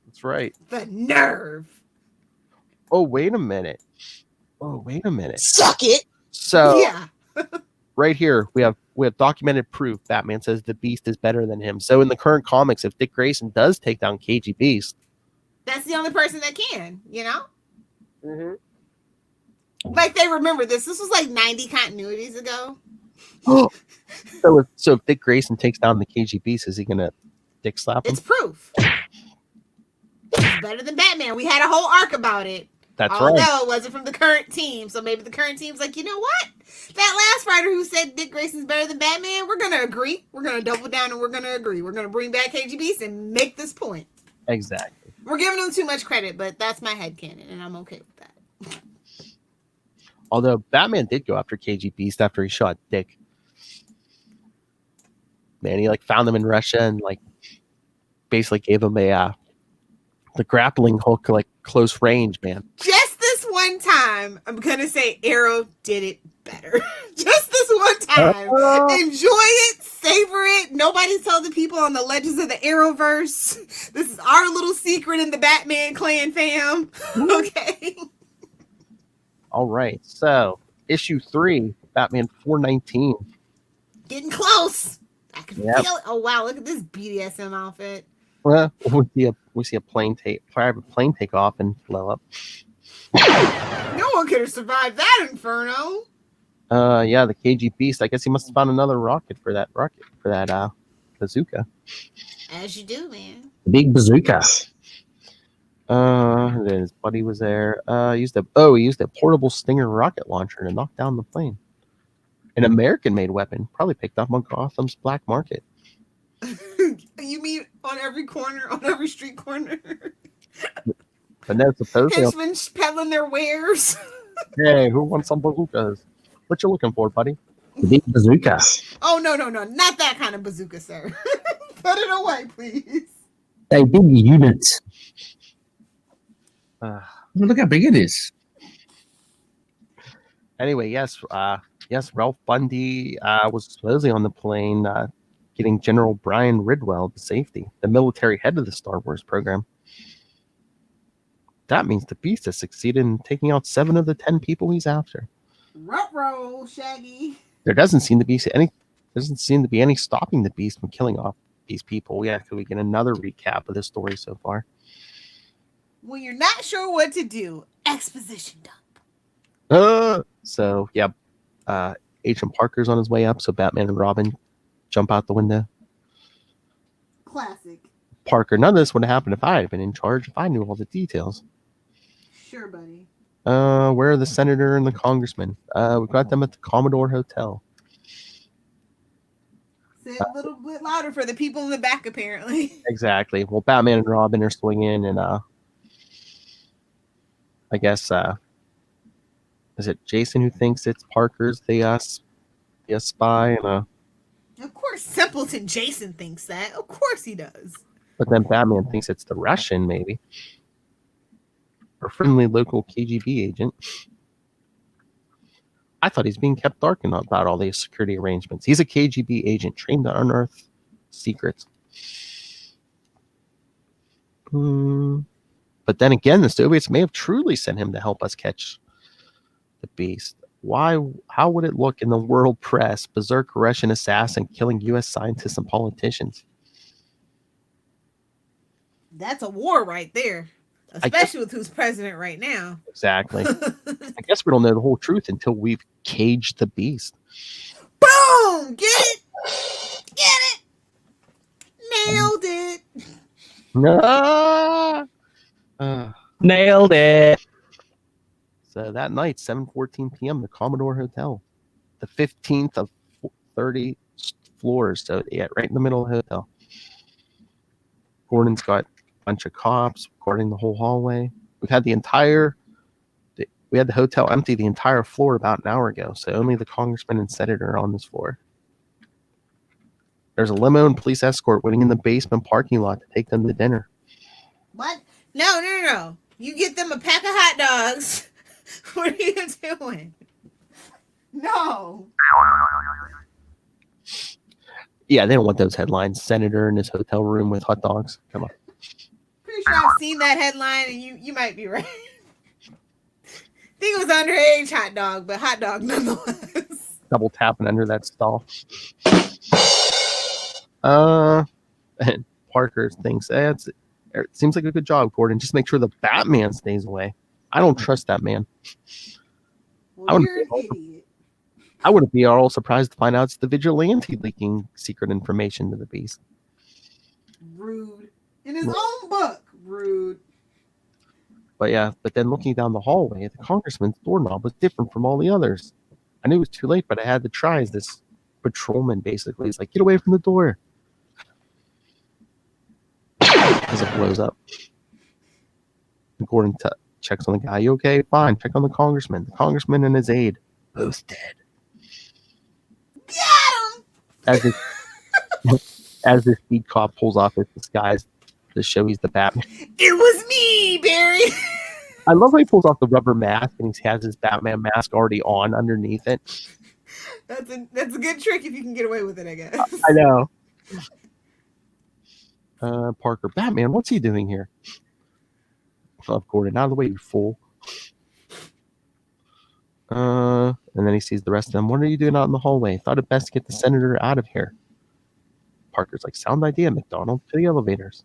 That's right. The nerve. Oh, wait a minute. Suck it. So, yeah. Right here, we have documented proof. Batman says the Beast is better than him. So in the current comics, if Dick Grayson does take down KG Beast, that's the only person that can, you know? Mm-hmm. Like, they remember this. This was like 90 continuities ago. So if Dick Grayson takes down the KG Beast, is he going to dick slap him? It's proof. It's better than Batman. We had a whole arc about it. That's right. Although it wasn't from the current team. So maybe the current team's like, you know what? That last writer who said Dick Grayson's better than Batman, we're going to agree. We're going to double down and we're going to agree. We're going to bring back KG Beast and make this point. Exactly. We're giving him too much credit, but that's my headcanon, and I'm okay with that. Although Batman did go after KG Beast after he shot Dick. Man, he found him in Russia and basically gave him the grappling hook close range, man. Just this one time, I'm gonna say Arrow did it better. Just this one time. Enjoy it, savor it. Nobody tell the people on the Legends of the Arrowverse. This is our little secret in the Batman clan fam. Okay. All right, so issue 3, Batman 419. Getting close. I can feel it. Oh wow, look at this BDSM outfit. Well, we see a private plane take off and blow up. No one could have survived that inferno. Yeah, the KG Beast. I guess he must have found another rocket for that bazooka. As you do, man. The big bazooka. Then his buddy was there. He used a portable Stinger rocket launcher to knock down the plane. An American-made weapon, probably picked up on Gotham's black market. You mean on every corner, on every street corner? But no, supposedly, henchmen peddling their wares. Hey, who wants some bazookas? What you looking for, buddy? The big bazooka. Oh no, not that kind of bazooka, sir. Put it away, please. They big units. Look how big it is. Anyway, yes, Ralph Bundy was supposedly on the plane getting General Brian Ridwell to safety, the military head of the Star Wars program. That means the Beast has succeeded in taking out 7 of the 10 people he's after. Ruh-roh, Shaggy. There doesn't seem to be any stopping the Beast from killing off these people. Yeah, could we get another recap of the story so far? When you're not sure what to do, exposition dump. So yeah, Agent Parker's on his way up, so Batman and Robin jump out the window. Classic. Parker, none of this would have happened if I had been in charge, if I knew all the details. Sure, buddy. Where are the senator and the congressman? We've got them at the Commodore Hotel. Say it a little bit louder for the people in the back, apparently. Exactly. Well, Batman and Robin are swinging, and I guess is it Jason who thinks it's Parker's the spy, and Of course, simpleton Jason thinks that. Of course he does. but then Batman thinks it's the Russian, maybe, or friendly local KGB agent. I thought he's being kept dark about all these security arrangements. He's a KGB agent trained to unearth secrets. But then again, the Soviets may have truly sent him to help us catch the Beast. Why? How would it look in the world press? Berserk Russian assassin killing U.S. scientists and politicians. That's a war right there. Especially with who's president right now. Exactly. I guess we don't know the whole truth until we've caged the Beast. Boom! Get it? Get it? Nailed it. Nailed it. So that night, 7:14 p.m., the Commodore Hotel, the 15th of 30 floors. So yeah, right in the middle of the hotel. Gordon's got a bunch of cops guarding the whole hallway. We had the hotel empty the entire floor about an hour ago. So only the congressman and senator are on this floor. There's a limo and police escort waiting in the basement parking lot to take them to dinner. What? No. You get them a pack of hot dogs. What are you doing? No. Yeah, they don't want those headlines. Senator in his hotel room with hot dogs. Come on. Pretty sure I've seen that headline, and you might be right. I think it was underage hot dog, but hot dog nonetheless. Double tapping under that stall. And Parker thinks it seems like a good job, Gordon. Just make sure the Batman stays away. I don't trust that man. Well, you're an idiot. I wouldn't be at all surprised to find out it's the vigilante leaking secret information to the Beast. Rude. In his own book. Rude. But then looking down the hallway, the congressman's doorknob was different from all the others. I knew it was too late, but I had to try as this patrolman basically. He's like, get away from the door. As it blows up. And Gordon checks on the guy. You okay? Fine. Check on the congressman. The congressman and his aide. Both dead. Got him! As this speed cop pulls off his disguise to show he's the Batman. It was me, Barry! I love how he pulls off the rubber mask and he has his Batman mask already on underneath it. That's a good trick if you can get away with it, I guess. I know. Parker, Batman, what's he doing here? Gordon, out of the way, you fool. And then he sees the rest of them. What are you doing out in the hallway? Thought it best to get the senator out of here. Parker's like, sound idea, McDonald. To the elevators.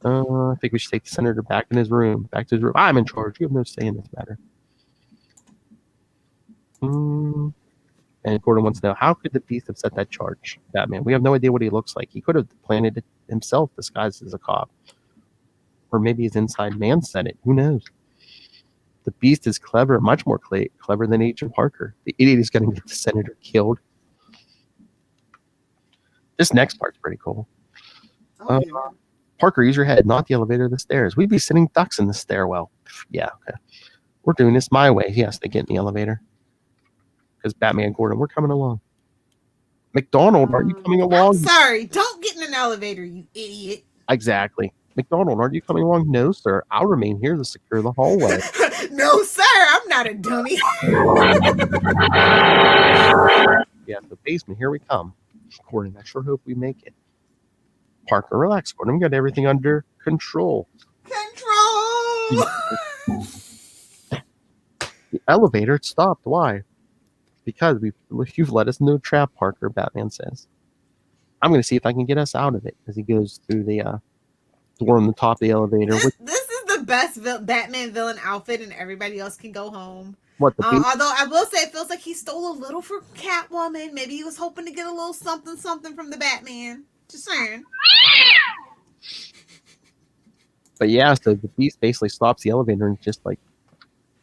I think we should take the senator back in his room. Back to his room. I'm in charge. You have no say in this matter. And Gordon wants to know, how could the Beast have set that charge, Batman? We have no idea what he looks like. He could have planted it himself, disguised as a cop. Or maybe his inside man said it. Who knows? The Beast is clever, much more clever than Agent Parker. The idiot is going to get the senator killed. This next part's pretty cool. Oh, yeah. Parker, use your head, not the elevator, the stairs. We'd be sitting ducks in the stairwell. Yeah, okay. We're doing this my way. He has to get in the elevator. Because Batman and Gordon, we're coming along. McDonald, aren't you coming along? I'm sorry. Don't get in an elevator, you idiot. Exactly. McDonald, aren't you coming along? No, sir. I'll remain here to secure the hallway. No, sir. I'm not a dummy. Yeah, the basement. Here we come. Gordon, I sure hope we make it. Parker, relax, Gordon. We got everything under control. Control! The elevator, it stopped. Why? Because you've let us into a trap, Parker, Batman says. I'm going to see if I can get us out of it as he goes through the door on the top of the elevator. This is the best Batman villain outfit, and everybody else can go home. What, although I will say it feels like he stole a little from Catwoman. Maybe he was hoping to get a little something from the Batman. Just saying. But yeah, so the Beast basically stops the elevator and just like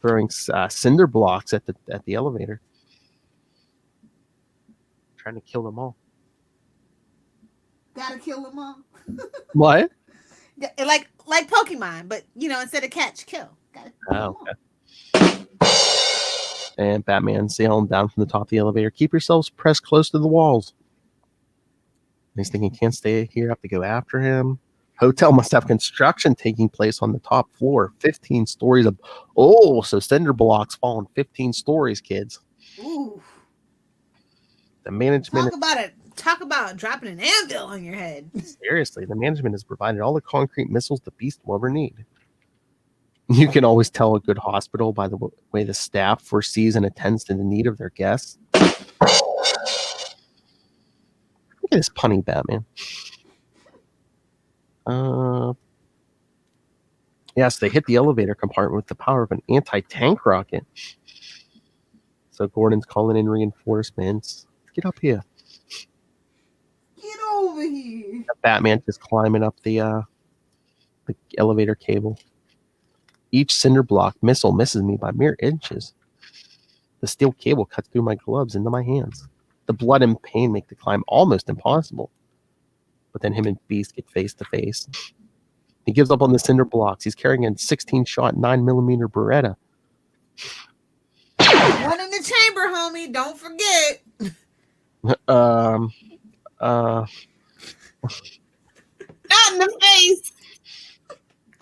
throwing cinder blocks at the elevator, trying to kill them all. Gotta kill them all. What? Like Pokemon, but instead of catch, kill. Gotta kill them all. And Batman's yelling down from the top of the elevator, keep yourselves pressed close to the walls. And he's thinking, can't stay here, have to go after him. Hotel must have construction taking place on the top floor. 15 stories of... Oh, so cinder blocks falling 15 stories, kids. Ooh. The management... Talk about dropping an anvil on your head. Seriously, the management has provided all the concrete missiles the Beast will ever need. You can always tell a good hospital by the way the staff foresees and attends to the need of their guests. Look at this punny Batman. Yes, they hit the elevator compartment with the power of an anti-tank rocket. So Gordon's calling in reinforcements. Get up here. Get over here. Batman just climbing up the elevator cable. Each cinder block missile misses me by mere inches. The steel cable cuts through my gloves into my hands. The blood and pain make the climb almost impossible. But then him and Beast get face to face. He gives up on the cinder blocks. He's carrying a 16-shot 9mm Beretta. One in the chamber, homie. Don't forget. Not in the face.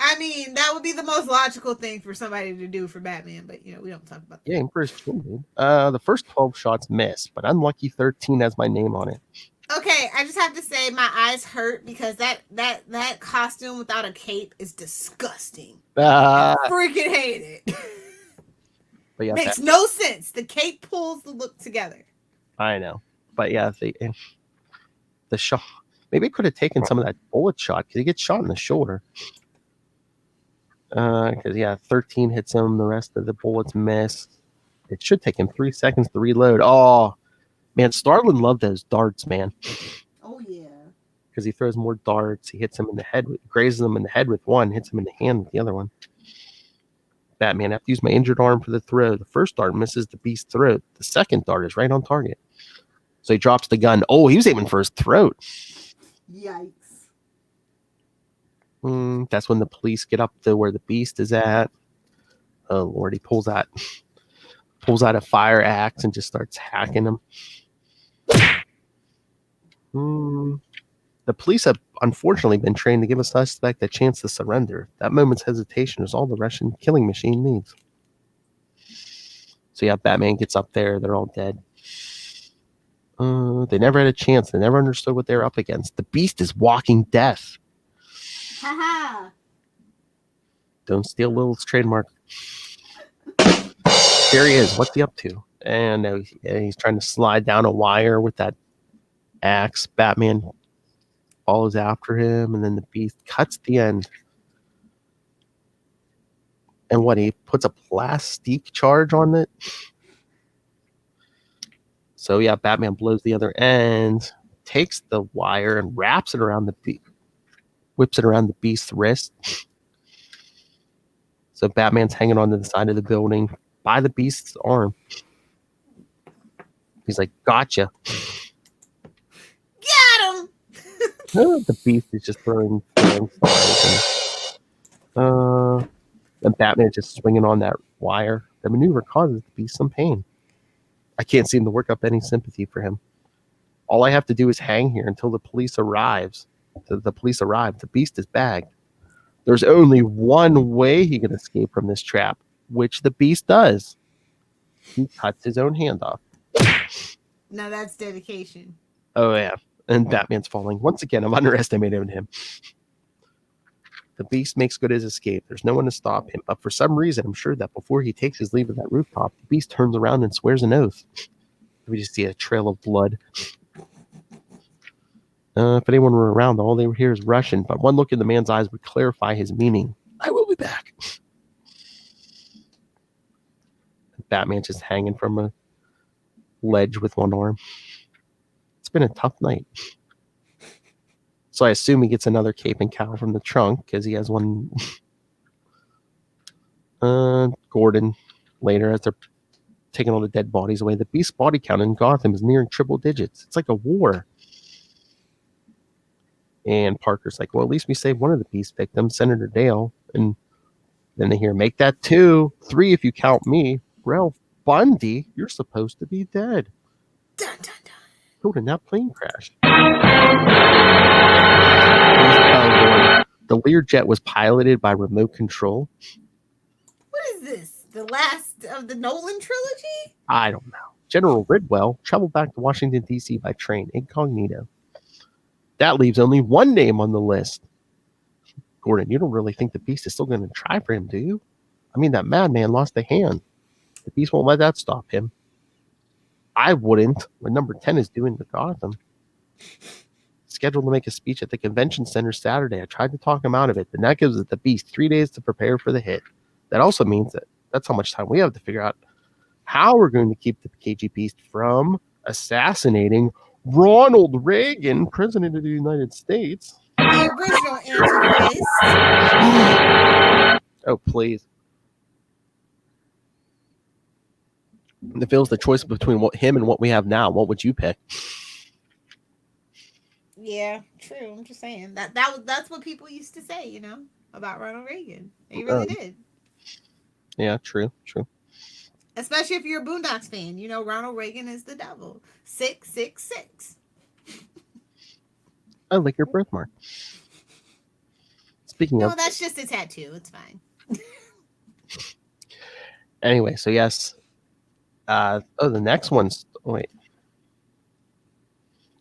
I mean, that would be the most logical thing for somebody to do for Batman, but we don't talk about that. Yeah, Emperor's chill, dude. The first 12 shots miss, but unlucky 13 has my name on it. Okay, I just have to say my eyes hurt because that costume without a cape is disgusting. I freaking hate it. But yeah, makes no sense. The cape pulls the look together. I know, but yeah, the shot. Maybe it could have taken some of that bullet shot because he gets shot in the shoulder. Because 13 hits him. The rest of the bullets miss. It should take him 3 seconds to reload. Oh, man, Starlin loved those darts, man. Oh, yeah. Because he throws more darts. He hits him in the head, grazes him in the head with one, hits him in the hand with the other one. Batman, I have to use my injured arm for the throw. The first dart misses the Beast's throat. The second dart is right on target. So he drops the gun. Oh, he was aiming for his throat. Yikes. That's when the police get up to where the Beast is at. Oh, Lord, he pulls out a fire axe and just starts hacking him. The police have unfortunately been trained to give a suspect a chance to surrender. That moment's hesitation is all the Russian killing machine needs. So yeah, Batman gets up there. They're all dead. They never had a chance. They never understood what they were up against. The Beast is walking death. Haha. Don't steal Little's trademark. There he is. What's he up to? And he's trying to slide down a wire with that axe. Batman follows after him, and then the Beast cuts the end. And what, he puts a plastic charge on it? So yeah, Batman blows the other end, takes the wire and wraps it around whips it around the Beast's wrist. So Batman's hanging onto the side of the building by the Beast's arm. He's like, gotcha. Got him! The Beast is just throwing stars. And Batman's just swinging on that wire. The maneuver causes the Beast some pain. I can't seem to work up any sympathy for him. All I have to do is hang here until the police arrives. The police arrive. The Beast is bagged. There's only one way he can escape from this trap, which the Beast does. He cuts his own hand off. Now that's dedication. Oh, yeah. And Batman's falling. Once again, I'm underestimating him. The Beast makes good his escape. There's no one to stop him. But for some reason, I'm sure that before he takes his leave of that rooftop, the Beast turns around and swears an oath. We just see a trail of blood. If anyone were around, all they would hear is Russian, but one look in the man's eyes would clarify his meaning. I will be back. Batman's just hanging from a ledge with one arm. It's been a tough night. So I assume he gets another cape and cowl from the trunk because he has one. Gordon, later, as they're taking all the dead bodies away, the Beast's body count in Gotham is nearing triple digits. It's like a war. And Parker's like, well, at least we saved one of the Beast victims, Senator Dale. And then they hear, make that 2, 3 if you count me. Ralph Bundy, you're supposed to be dead. Dun, dun, dun. Gordon, that plane crashed. The Learjet was piloted by remote control. What is this? The last of the Nolan trilogy? I don't know. General Ridwell traveled back to Washington, D.C. by train, incognito. That leaves only one name on the list. Gordon, you don't really think the Beast is still going to try for him, do you? I mean, that madman lost a hand. The Beast won't let that stop him. I wouldn't when number 10 is doing the Gotham. Scheduled to make a speech at the convention center Saturday. I tried to talk him out of it. Then that gives the Beast 3 days to prepare for the hit. That also means that's how much time we have to figure out how we're going to keep the KG Beast from assassinating Ronald Reagan, President of the United States. The original Antichrist. Oh, please. If it was the choice between him and what we have now, what would you pick? Yeah, true. I'm just saying that's what people used to say, about Ronald Reagan. They really did. Yeah, true. Especially if you're a Boondocks fan, Ronald Reagan is the devil. 666. I like your birthmark. Speaking of, no, that's just a tattoo. It's fine. Anyway, so yes. The next one's wait.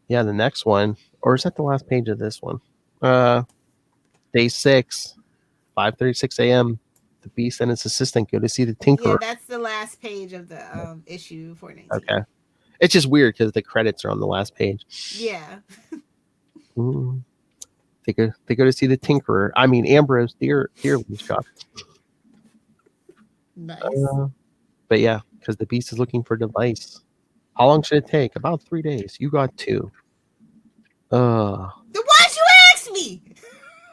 Yeah, the next one, or is that the last page of this one? Day 6, 5:36 a.m. The Beast and his assistant go to see the Tinkerer. Yeah, that's the last page of the issue 419. Okay, it's just weird because the credits are on the last page. Yeah. They go to see the Tinkerer. I mean, Ambrose Dearly's shop. Nice. But yeah, because the Beast is looking for a device. How long should it take? About 3 days. You got 2. Then why'd you ask me?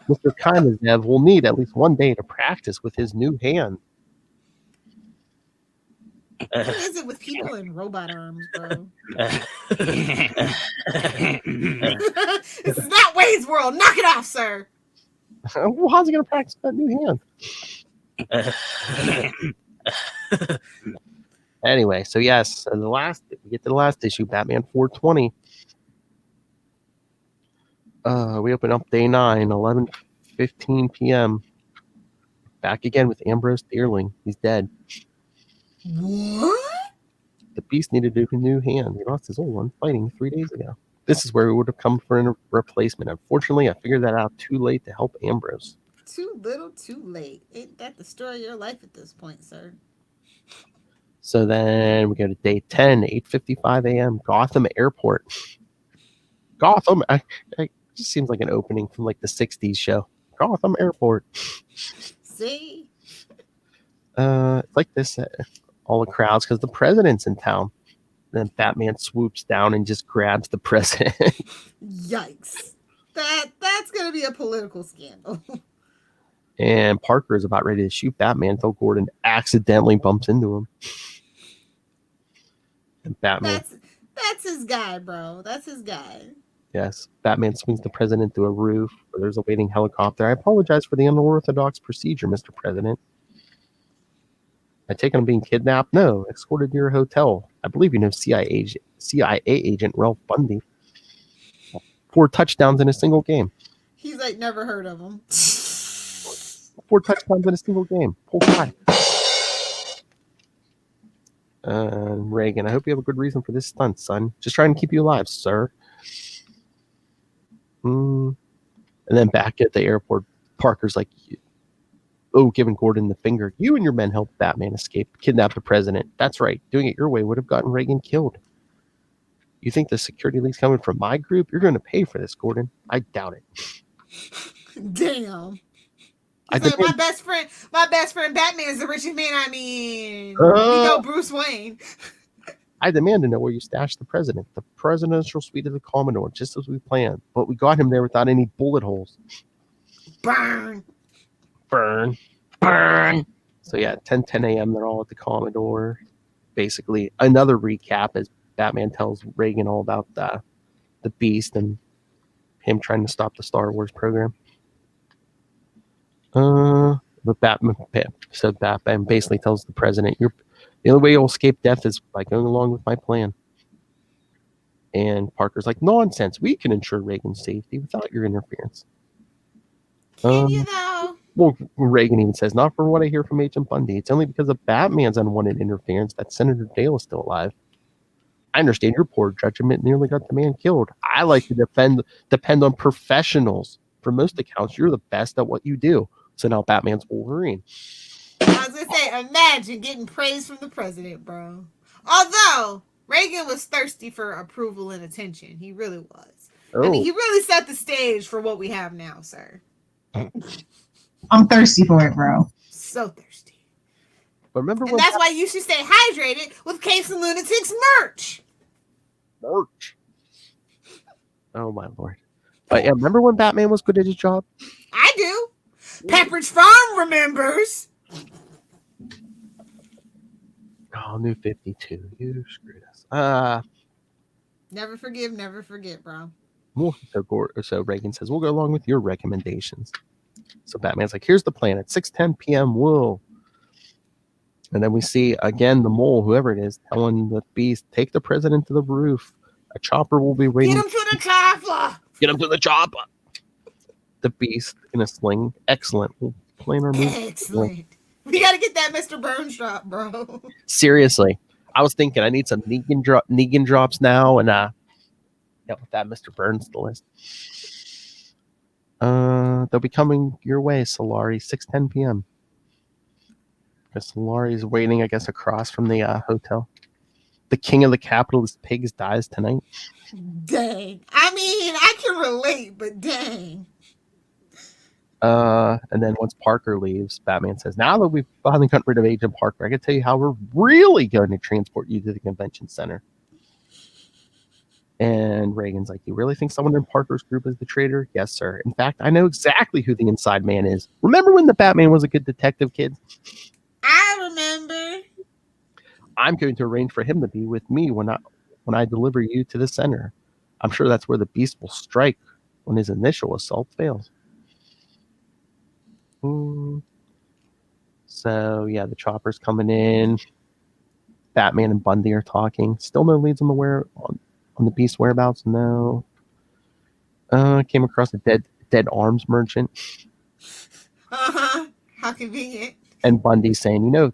Mr. Kaimazev will need at least 1 day to practice with his new hand. What is it with people in robot arms, bro? This is not Wade's world. Knock it off, sir. Well, how's he going to practice that new hand? Anyway, so yes, we get to the last issue, Batman 420. We open up day 9, 11:15 p.m. Back again with Ambrose Dearling. He's dead. What? The Beast needed a new hand. He lost his old one fighting 3 days ago. This is where we would have come for a replacement. Unfortunately, I figured that out too late to help Ambrose. Too little, too late. Ain't that the story of your life at this point, sir? So then we go to day 10, 8:55 a.m. Gotham Airport. Gotham, just seems like an opening from like the 60s show. Gotham Airport. See? It's like this, all the crowds, because the president's in town. Then Batman swoops down and just grabs the president. Yikes. That's going to be a political scandal. And Parker is about ready to shoot Batman until Gordon accidentally bumps into him. And Batman... That's his guy, bro. That's his guy. Yes. Batman swings the president through a roof where there's a waiting helicopter. I apologize for the unorthodox procedure, Mr. President. I take on being kidnapped? No. Escorted to your hotel. I believe you know CIA agent Ralph Bundy. 4 touchdowns in a single game. He's like, never heard of him. 4 touchdowns in a single game. Pull guy. Reagan, I hope you have a good reason for this stunt, son. Just trying to keep you alive, sir. And then back at the airport, Parker's like, giving Gordon the finger. You and your men helped Batman escape, kidnap the president. That's right. Doing it your way would have gotten Reagan killed. You think the security leak's coming from my group? You're going to pay for this, Gordon. I doubt it. Damn. He's like, my best friend Batman's the richest man. I mean, you know Bruce Wayne. I demand to know where you stashed the president. The presidential suite of the Commodore, just as we planned. But we got him there without any bullet holes. Burn. Burn. Burn. So yeah, 10 a.m. they're all at the Commodore. Basically, another recap as Batman tells Reagan all about the Beast and him trying to stop the Star Wars program. But Batman basically tells the president, the only way you'll escape death is by going along with my plan. And Parker's like, nonsense. We can ensure Reagan's safety without your interference. Can you though? Well, Reagan even says, not for what I hear from Agent Bundy. It's only because of Batman's unwanted interference that Senator Dale is still alive. I understand your poor judgment nearly got the man killed. I like to depend on professionals. For most accounts, you're the best at what you do. So now Batman's Wolverine. I was going to say, imagine getting praise from the president, bro. Although, Reagan was thirsty for approval and attention. He really was. I mean, he really set the stage for what we have now, sir. I'm thirsty for it, bro. So thirsty. But remember and that's why you should stay hydrated with Capes and Lunatics merch. Oh, my Lord. But yeah, remember when Batman was good at his job? I do. Pepperidge Farm remembers. Oh, New 52. You screwed us. Never forget, bro. So Reagan says, we'll go along with your recommendations. So Batman's like, here's the plan. At 6:10 p.m., we'll... And then we see, again, the mole, whoever it is, telling the Beast, take the president to the roof. A chopper will be waiting. Get him to the chopper! Get him to the chopper! The Beast in a sling. Excellent. We'll plan our move. Excellent. We got to get that Mr. Burns drop, bro. Seriously. I was thinking I need some Negan drops now, and with that Mr. Burns the list. They'll be coming your way, Solari, 6:10 p.m. Because Solari's waiting, I guess, across from the hotel. The king of the capitalist pigs dies tonight. Dang. I mean, I can relate, but dang. And then once Parker leaves, Batman says, now that we've finally gotten rid of Agent Parker, I can tell you how we're really going to transport you to the convention center. And Reagan's like, you really think someone in Parker's group is the traitor? Yes, sir. In fact, I know exactly who the inside man is. Remember when the Batman was a good detective, kid? I remember. I'm going to arrange for him to be with me when I deliver you to the center. I'm sure that's where the Beast will strike when his initial assault fails. So, yeah, the chopper's coming in. Batman and Bundy are talking. Still no leads on the Beast's whereabouts? No. Came across a dead arms merchant. Uh-huh. How convenient. And Bundy's saying,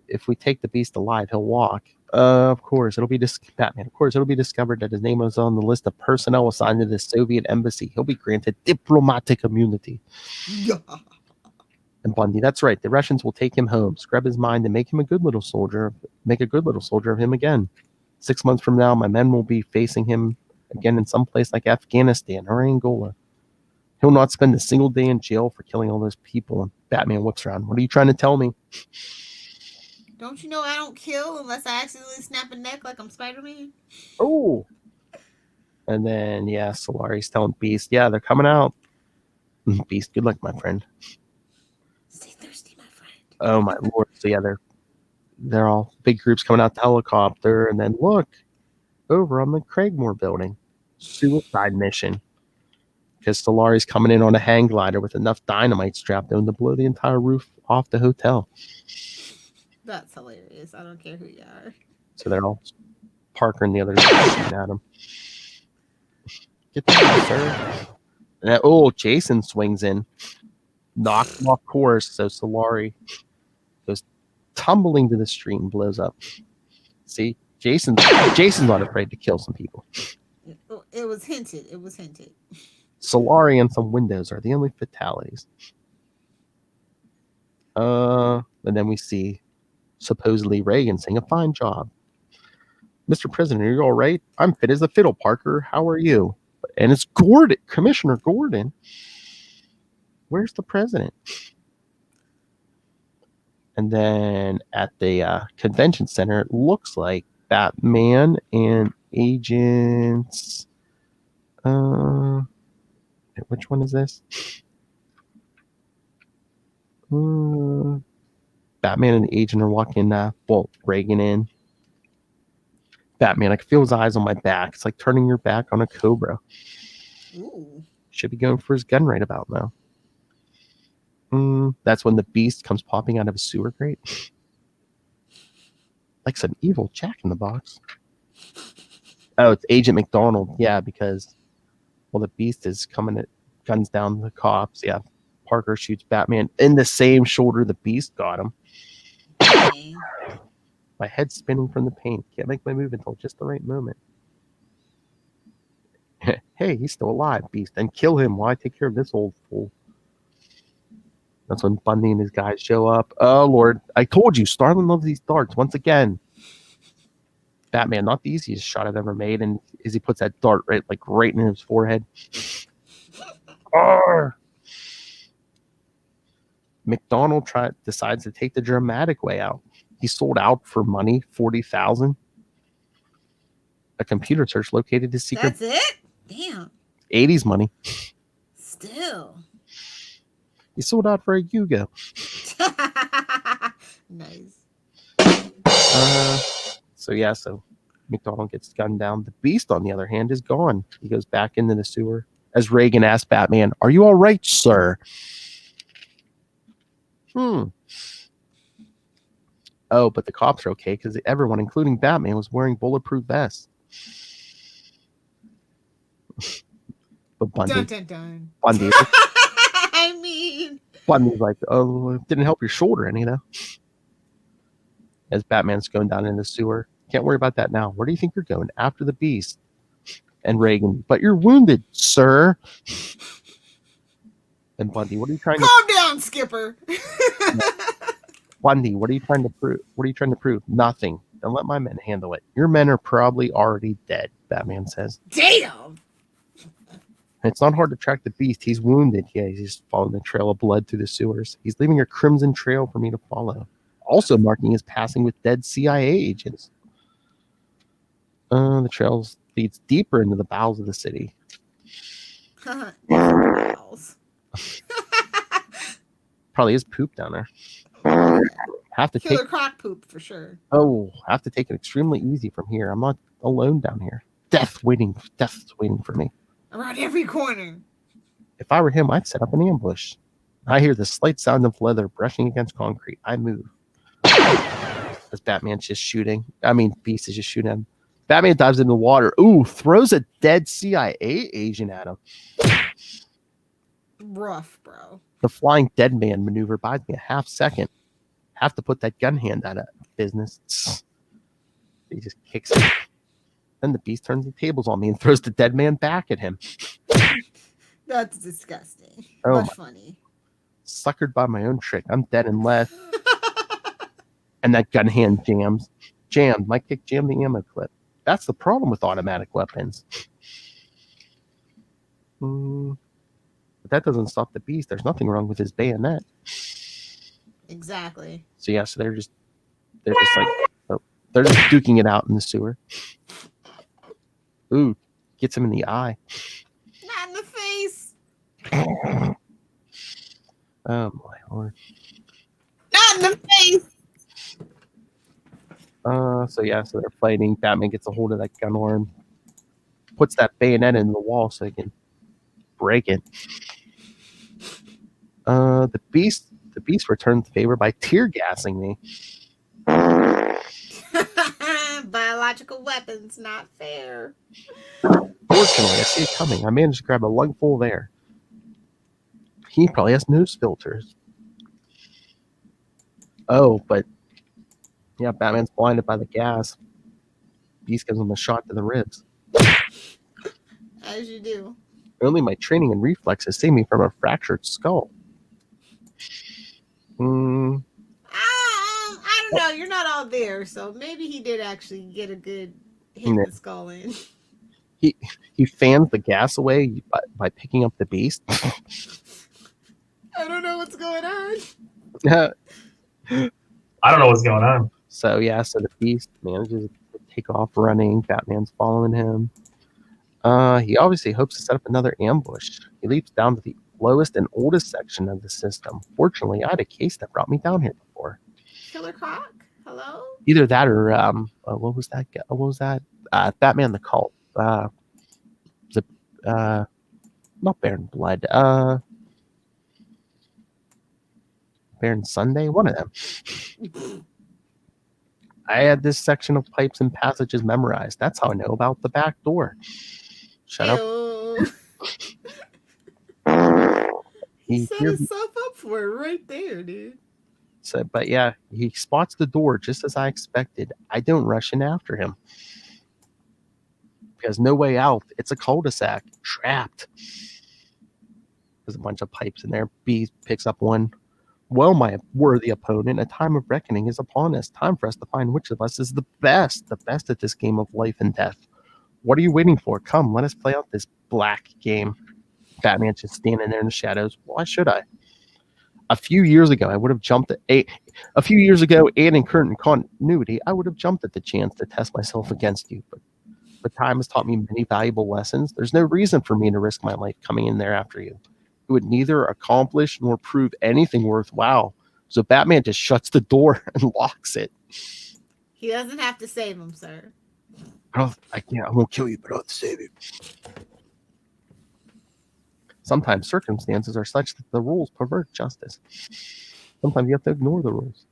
if we take the Beast alive, he'll walk. Of course, it'll be Batman. Of course, it'll be discovered that his name was on the list of personnel assigned to the Soviet embassy. He'll be granted diplomatic immunity. Yeah. And Bundy, that's right. The Russians will take him home, scrub his mind, and make a good little soldier of him again. 6 months from now, my men will be facing him again in some place like Afghanistan or Angola. He'll not spend a single day in jail for killing all those people. And Batman whips around. What are you trying to tell me? Don't you know I don't kill unless I accidentally snap a neck like I'm Spider-Man? Oh. And then, yeah, Solari's telling Beast, yeah, they're coming out. Beast, good luck, my friend. Stay thirsty, my friend. Oh, my Lord. So, yeah, they're all big groups coming out the helicopter. And then, look, over on the Craigmore building. Suicide mission. Because Solari's coming in on a hang glider with enough dynamite strapped on to blow the entire roof off the hotel. That's hilarious. I don't care who you are. So they're all Parker and the others are shooting at him. Get down, sir. And Jason swings in, knocks him off course. So Solari goes tumbling to the street and blows up. See, Jason's not afraid to kill some people. It was hinted. It was hinted. Solari and some windows are the only fatalities. And then we see supposedly Reagan saying, "A fine job. Mr. President, are you all right? I'm fit as a fiddle, Parker. How are you?" And it's Gordon, Commissioner Gordon. Where's the president? And then at the convention center, it looks like Batman and agents. Which one is this? Batman and the agent are walking. Reagan in. Batman, I can feel his eyes on my back. It's like turning your back on a cobra. Ooh. Should be going for his gun right about now. That's when the Beast comes popping out of a sewer grate. Like some evil Jack in the Box. Oh, it's Agent McDonald. Yeah, because, the Beast is coming at guns down the cops. Yeah, Parker shoots Batman in the same shoulder the Beast got him. Dang. My head's spinning from the pain. Can't make my move until just the right moment. Hey, he's still alive, Beast. And kill him while I take care of this old fool. That's when Bundy and his guys show up. Oh, Lord. I told you, Starlin loves these darts. Once again. Batman, not the easiest shot I've ever made. And as he puts that dart right in his forehead. Arr! McDonald decides to take the dramatic way out. He sold out for money, $40,000. A computer search located his secret. That's it? Damn. 80s money. Still. He sold out for a Yugo. Nice. So McDonald gets gunned down. The Beast, on the other hand, is gone. He goes back into the sewer. As Reagan asks Batman, "Are you all right, sir?" Oh, but the cops are okay because everyone, including Batman, was wearing bulletproof vests. But Bundy. Dun, dun, dun. Bundy. I mean. Bundy's like, "Oh, it didn't help your shoulder any, though." As Batman's going down in the sewer. "Can't worry about that now. Where do you think you're going? After the Beast." And Reagan, "But you're wounded, sir." And Bundy, "What are you trying to calm down, Skipper?" Bundy, what are you trying to prove? What are you trying to prove? Nothing. Then let my men handle it. Your men are probably already dead, Batman says. Damn. It's not hard to track the Beast. He's wounded. Yeah, he's just following the trail of blood through the sewers. He's leaving a crimson trail for me to follow. Also marking his passing with dead CIA agents. The trail leads deeper into the bowels of the city. Bowels. Probably is poop down there. Have to Killer Croc poop for sure. Have to take it extremely easy from here. I'm not alone down here. Death's waiting for me. Around every corner. If I were him, I'd set up an ambush. I hear the slight sound of leather brushing against concrete. I move. As Batman's just shooting. Beast is just shooting him. Batman dives into the water. Ooh, throws a dead CIA agent at him. Rough, bro. The flying dead man maneuver buys me a half second. Have to put that gun hand out of business. He just kicks it. Then the Beast turns the tables on me and throws the dead man back at him. That's disgusting. Oh, but funny. Suckered by my own trick. I'm dead and left. And that gun hand jams. Jammed. My kick jammed the ammo clip. That's the problem with automatic weapons. The But that doesn't stop the Beast. There's nothing wrong with his bayonet. Exactly. So yeah, so they're just like, oh, they're just duking it out in the sewer. Ooh, gets him in the eye. Not in the face. Oh my lord. Not in the face. So yeah, so they're fighting. Batman gets a hold of that gun arm, puts that bayonet in the wall so he can break it. The Beast returns the favor by tear gassing me. Biological weapons, not fair. Fortunately, I see it coming. I managed to grab a lungful of air. He probably has nose filters. Oh, but yeah, Batman's blinded by the gas. Beast gives him a shot to the ribs. As you do. Only my training and reflexes saved me from a fractured skull. I don't know. You're not all there, so maybe he did actually get a good hit in the skull in. He fans the gas away by picking up the Beast. I don't know what's going on. I don't know what's going on. So yeah, so the Beast manages to take off running. Batman's following him. He obviously hopes to set up another ambush. He leaps down to the lowest and oldest section of the system. Fortunately, I had a case that brought me down here before. Killer Croc? Hello? Either that or what was that? What was that? Batman the Cult. Not Baron Blood. Baron Sunday. One of them. I had this section of pipes and passages memorized. That's how I know about the back door. Shut Ew. up. He set himself up for it right there, dude. So, but yeah, he spots the door just as I expected. I don't rush in after him. Because no way out. It's a cul-de-sac. Trapped. There's a bunch of pipes in there. B picks up one. Well, my worthy opponent, a time of reckoning is upon us. Time for us to find which of us is the best at this game of life and death. What are you waiting for? Come, let us play out this black game. Batman's just standing there in the shadows. Why should I? A few years ago, and in current continuity, I would have jumped at the chance to test myself against you. But time has taught me many valuable lessons. There's no reason for me to risk my life coming in there after you. It would neither accomplish nor prove anything worthwhile. So Batman just shuts the door and locks it. He doesn't have to save him, sir. I won't kill you, but I'll have to save you. Sometimes circumstances are such that the rules pervert justice. Sometimes you have to ignore the rules.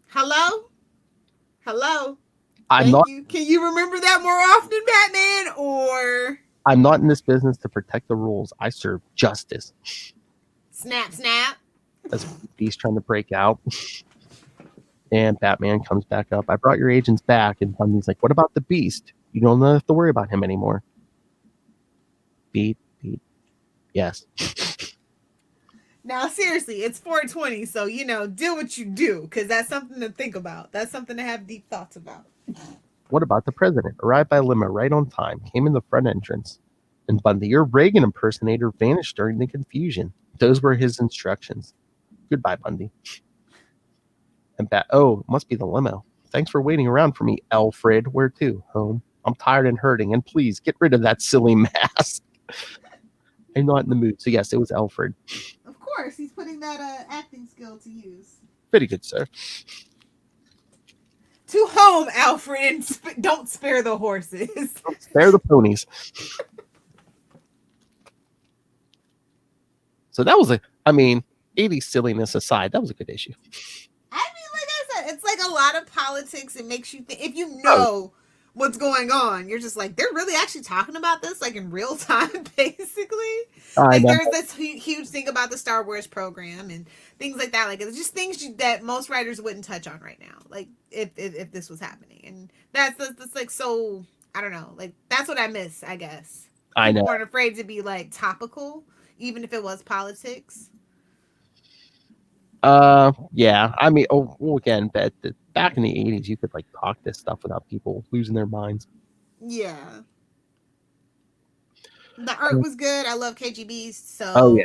Hello? Can you remember that more often, Batman? Or I'm not in this business to protect the rules. I serve justice. Snap. As Beast trying to break out. And Batman comes back up. I brought your agents back. And Bundy's like, what about the Beast? You don't have to worry about him anymore. Beat. Yes. Now, seriously, it's 420. So, do what you do. Because that's something to think about. That's something to have deep thoughts about. What about the president? Arrived by limo right on time. Came in the front entrance. And Bundy, your Reagan impersonator, vanished during the confusion. Those were his instructions. Goodbye, Bundy. And must be the limo. Thanks for waiting around for me, Alfred. Where to? Home. I'm tired and hurting, and please get rid of that silly mask. I'm not in the mood. So yes, it was Alfred. Of course, he's putting that acting skill to use. Very good, sir. To home, Alfred, and don't spare the horses. Don't spare the ponies. So that was 80s silliness aside, that was a good issue. I mean, like I said, it's like a lot of politics. It makes you think, if you know what's going on, you're just like, they're really actually talking about this like in real time, basically. Like there's this huge thing about the Star Wars program and things like that. Like it's just things that most writers wouldn't touch on right now. Like if this was happening, and that's like, so I don't know. Like that's what I miss, I guess. I know. People weren't afraid to be like topical, even if it was politics. Yeah. Again, back in the 80s, you could like talk this stuff without people losing their minds. Yeah. The art was good. I love KGB, so Oh yeah.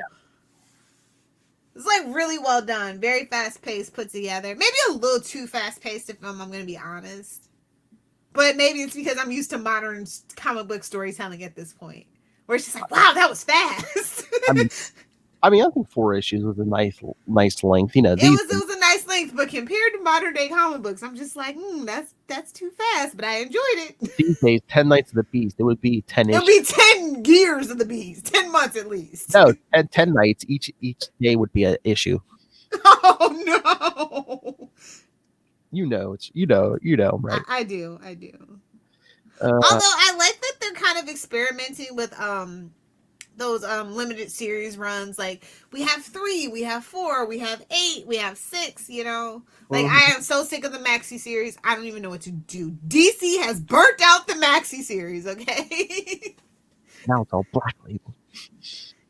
it's like really well done. Very fast paced, put together. Maybe a little too fast paced if I'm going to be honest. But maybe it's because I'm used to modern comic book storytelling at this point, where it's just like, wow, that was fast. I mean, I think 4 issues was a nice length. You know, it was a nice length, but compared to modern day comic books, I'm just like, that's too fast. But I enjoyed it. These days, 10 Nights of the Beast, it would be 10 issues. It would be 10 years of the Beast, 10 months at least. No, 10 nights. Each day would be an issue. Oh no! You know, right? I do. Although I like that they're kind of experimenting with those limited series runs. Like we have 3, we have 4, we have 8, we have 6. You know, like I am so sick of the maxi series. I don't even know what to do. DC has burnt out the maxi series. Okay. Now it's all Black Label.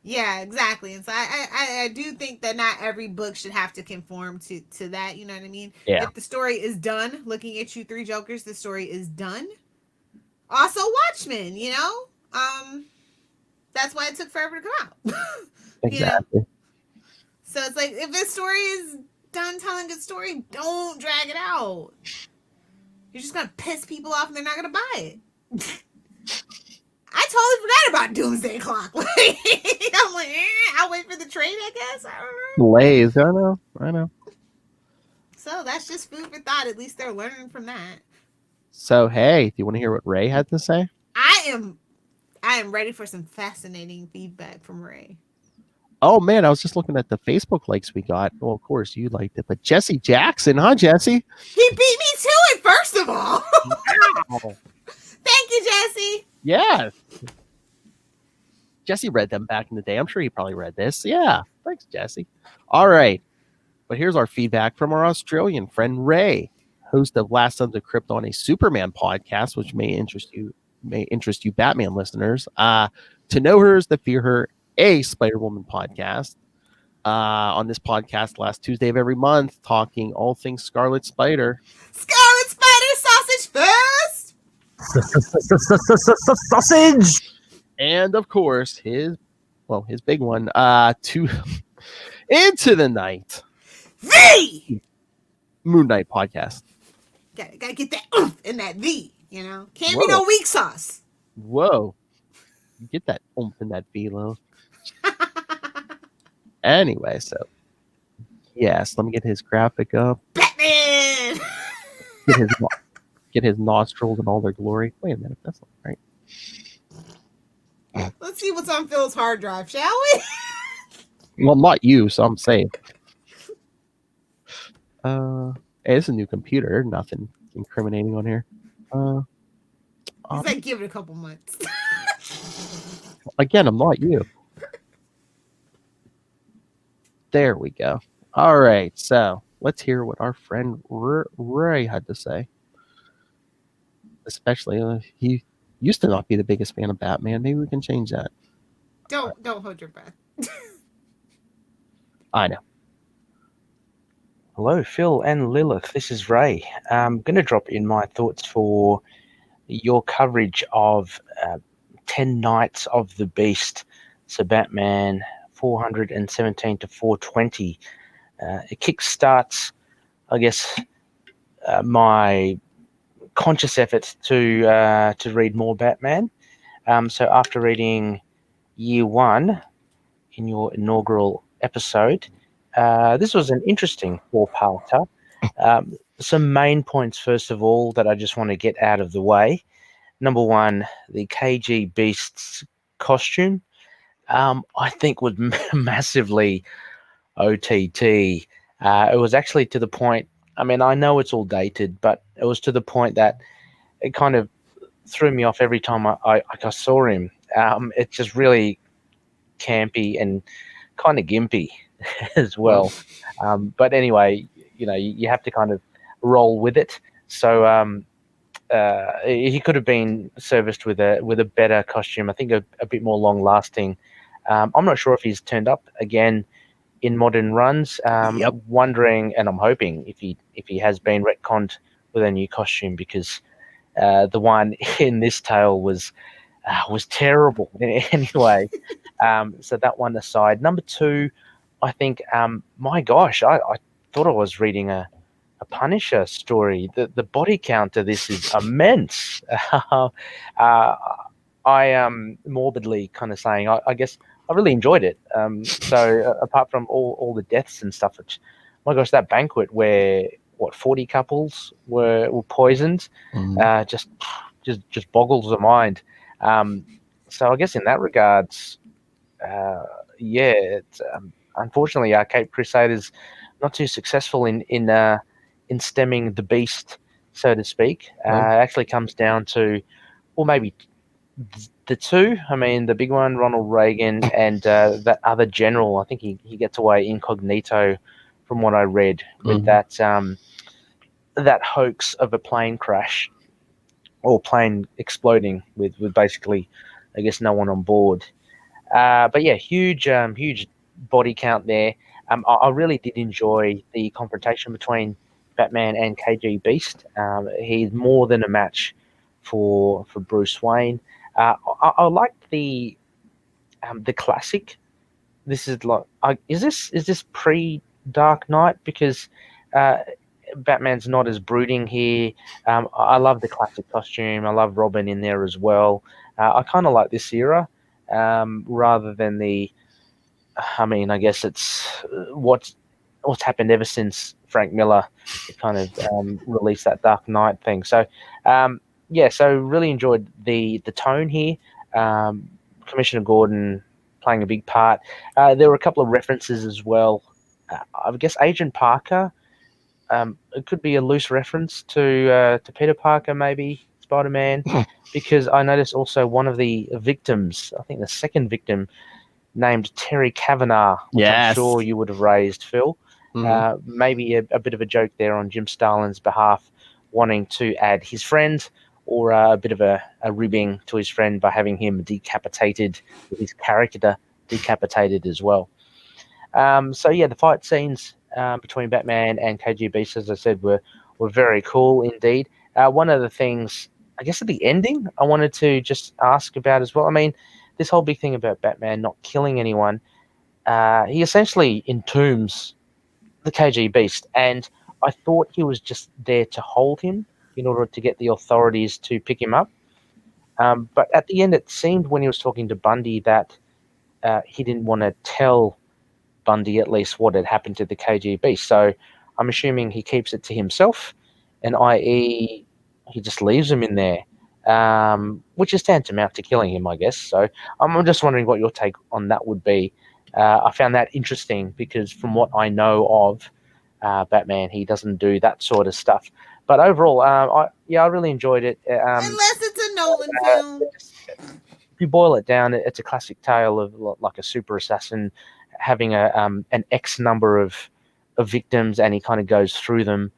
Yeah, exactly. And so I do think that not every book should have to conform to that. You know what I mean? Yeah. If the story is done, looking at you 3 Jokers, the story is done. Also, Watchmen, you know? That's why it took forever to come out. Exactly. You know? So it's like, if this story is done telling a story, don't drag it out. You're just going to piss people off and they're not going to buy it. I totally forgot about Doomsday Clock. I'm like, I'll wait for the trade, I guess. I don't know. Lays, I know. So that's just food for thought. At least they're learning from that. So, hey, do you want to hear what Ray had to say? I am ready for some fascinating feedback from Ray. Oh, man, I was just looking at the Facebook likes we got. Well, of course, you liked it. But Jesse Jackson, huh, Jesse? He beat me to it, first of all. Wow. Thank you, Jesse. Yeah. Jesse read them back in the day. I'm sure he probably read this. Yeah. Thanks, Jesse. All right. But here's our feedback from our Australian friend, Ray, host of Last Sons of Krypton, a Superman podcast, which may interest you Batman listeners. To Know Her is to Fear Her, a Spider-Woman podcast. On this podcast last Tuesday of every month, talking all things Scarlet Spider. Scarlet Spider sausage first. Sausage. And of course, his big one, to Into the Night. V! Moon Knight podcast. Gotta get that oomph in that V, you know? Can't be no weak sauce. Whoa. You get that oomph in that V-Lo. Anyway, so yes, let me get his graphic up. Batman! Get his nostrils in all their glory. Wait a minute, that's not right. Let's see what's on Phil's hard drive, shall we? Well, not you, so I'm safe. Hey, it's a new computer. Nothing incriminating on here. He's like, give it a couple months. Again, I'm not you. There we go. All right, so let's hear what our friend Ray had to say. Especially, he used to not be the biggest fan of Batman. Maybe we can change that. Don't hold your breath. I know. Hello, Phil and Lilith. This is Ray. I'm going to drop in my thoughts for your coverage of 10 Nights of the Beast. So Batman 417 to 420. It kickstarts, I guess, my conscious efforts to read more Batman. So after reading Year One in your inaugural episode, this was an interesting 4-parter. Some main points, first of all, that I just want to get out of the way. Number one, the KG Beast's costume, I think was massively OTT. It was actually to the point, I mean, I know it's all dated, but it was to the point that it kind of threw me off every time I saw him. It's just really campy and kind of gimpy as well. But anyway, you know, you have to kind of roll with it. So he could have been serviced with a better costume. I think a bit more long lasting. I'm not sure if he's turned up again in modern runs. Wondering, and I'm hoping if he has been retconned with a new costume, because the one in this tale was was terrible. Anyway, so that one aside. Number 2, I think, my gosh, I thought I was reading a Punisher story. The body count of this is immense. I am morbidly kind of saying, I guess I really enjoyed it. So apart from all the deaths and stuff, which, my gosh, that banquet where 40 couples were poisoned, just boggles the mind. So I guess in that regards, it's, unfortunately, Cape Crusaders not too successful in stemming the beast, so to speak. It actually comes down to, or maybe the two. I mean, the big one, Ronald Reagan, and that other general. I think he gets away incognito, from what I read, with that hoax of a plane crash or plane exploding with basically, I guess, no one on board. But yeah, huge body count there. I really did enjoy the confrontation between Batman and KG Beast. He's more than a match for Bruce Wayne. I like the classic. This is like, is this pre Dark Knight, because Batman's not as brooding here. I love the classic costume. I love Robin in there as well. I kind of like this era rather than the. I mean, I guess it's what's happened ever since Frank Miller kind of released that Dark Knight thing. So, so really enjoyed the tone here. Commissioner Gordon playing a big part. There were a couple of references as well. I guess Agent Parker. It could be a loose reference to Peter Parker, maybe Spider-Man, because I noticed also one of the victims, I think the second victim, named Terry Kavanagh, which I'm sure you would have raised, Phil. Maybe a bit of a joke there on Jim Starlin's behalf, wanting to add his friend, or a bit of a ribbing to his friend by having him decapitated, with his character decapitated as well. The fight scenes between Batman and KG Beast, as I said, were very cool indeed. One of the things, I guess, at the ending, I wanted to just ask about as well. I mean, this whole big thing about Batman not killing anyone, he essentially entombs the KG Beast, and I thought he was just there to hold him in order to get the authorities to pick him up. But at the end, it seemed when he was talking to Bundy that he didn't want to tell Bundy at least what had happened to the KG Beast. So I'm assuming he keeps it to himself, and i.e. he just leaves him in there, which is tantamount to killing him, I guess. So I'm just wondering what your take on that would be. I found that interesting because from what I know of Batman, he doesn't do that sort of stuff. But overall, I really enjoyed it. Unless it's a Nolan film. If you boil it down, it's a classic tale of like a super assassin having an X number of victims, and he kind of goes through them.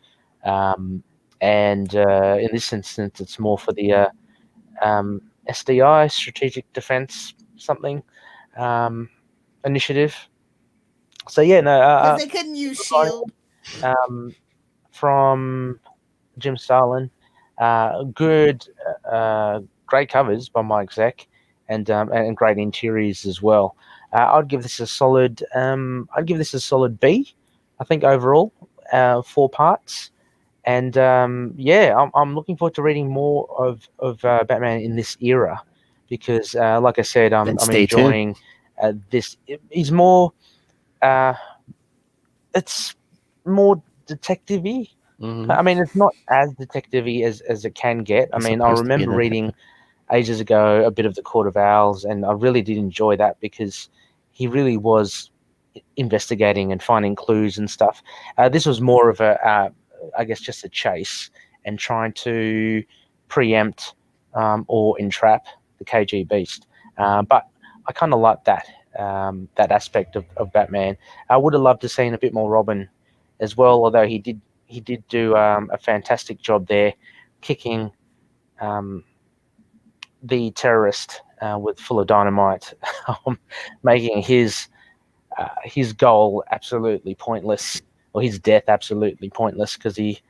And in this instance, it's more for the SDI, Strategic Defense something initiative. So because they couldn't use Shield. From Jim Starlin, good, great covers by Mike Zeck, and great interiors as well. I'd give this a solid. I'd give this a solid B. I think overall, 4 parts. And I'm looking forward to reading more of Batman in this era, because, like I said, I'm enjoying this. He's more, it's more detective-y. I mean, it's not as detective-y as it can get. I mean, I remember reading ages ago a bit of The Court of Owls, and I really did enjoy that because he really was investigating and finding clues and stuff. This was more of a I guess just a chase and trying to preempt or entrap the KG Beast. But I kind of like that aspect of Batman. I would have loved to seen a bit more Robin as well, although he did do a fantastic job there, kicking the terrorist with full of dynamite, making his goal absolutely pointless, or his death absolutely pointless, because he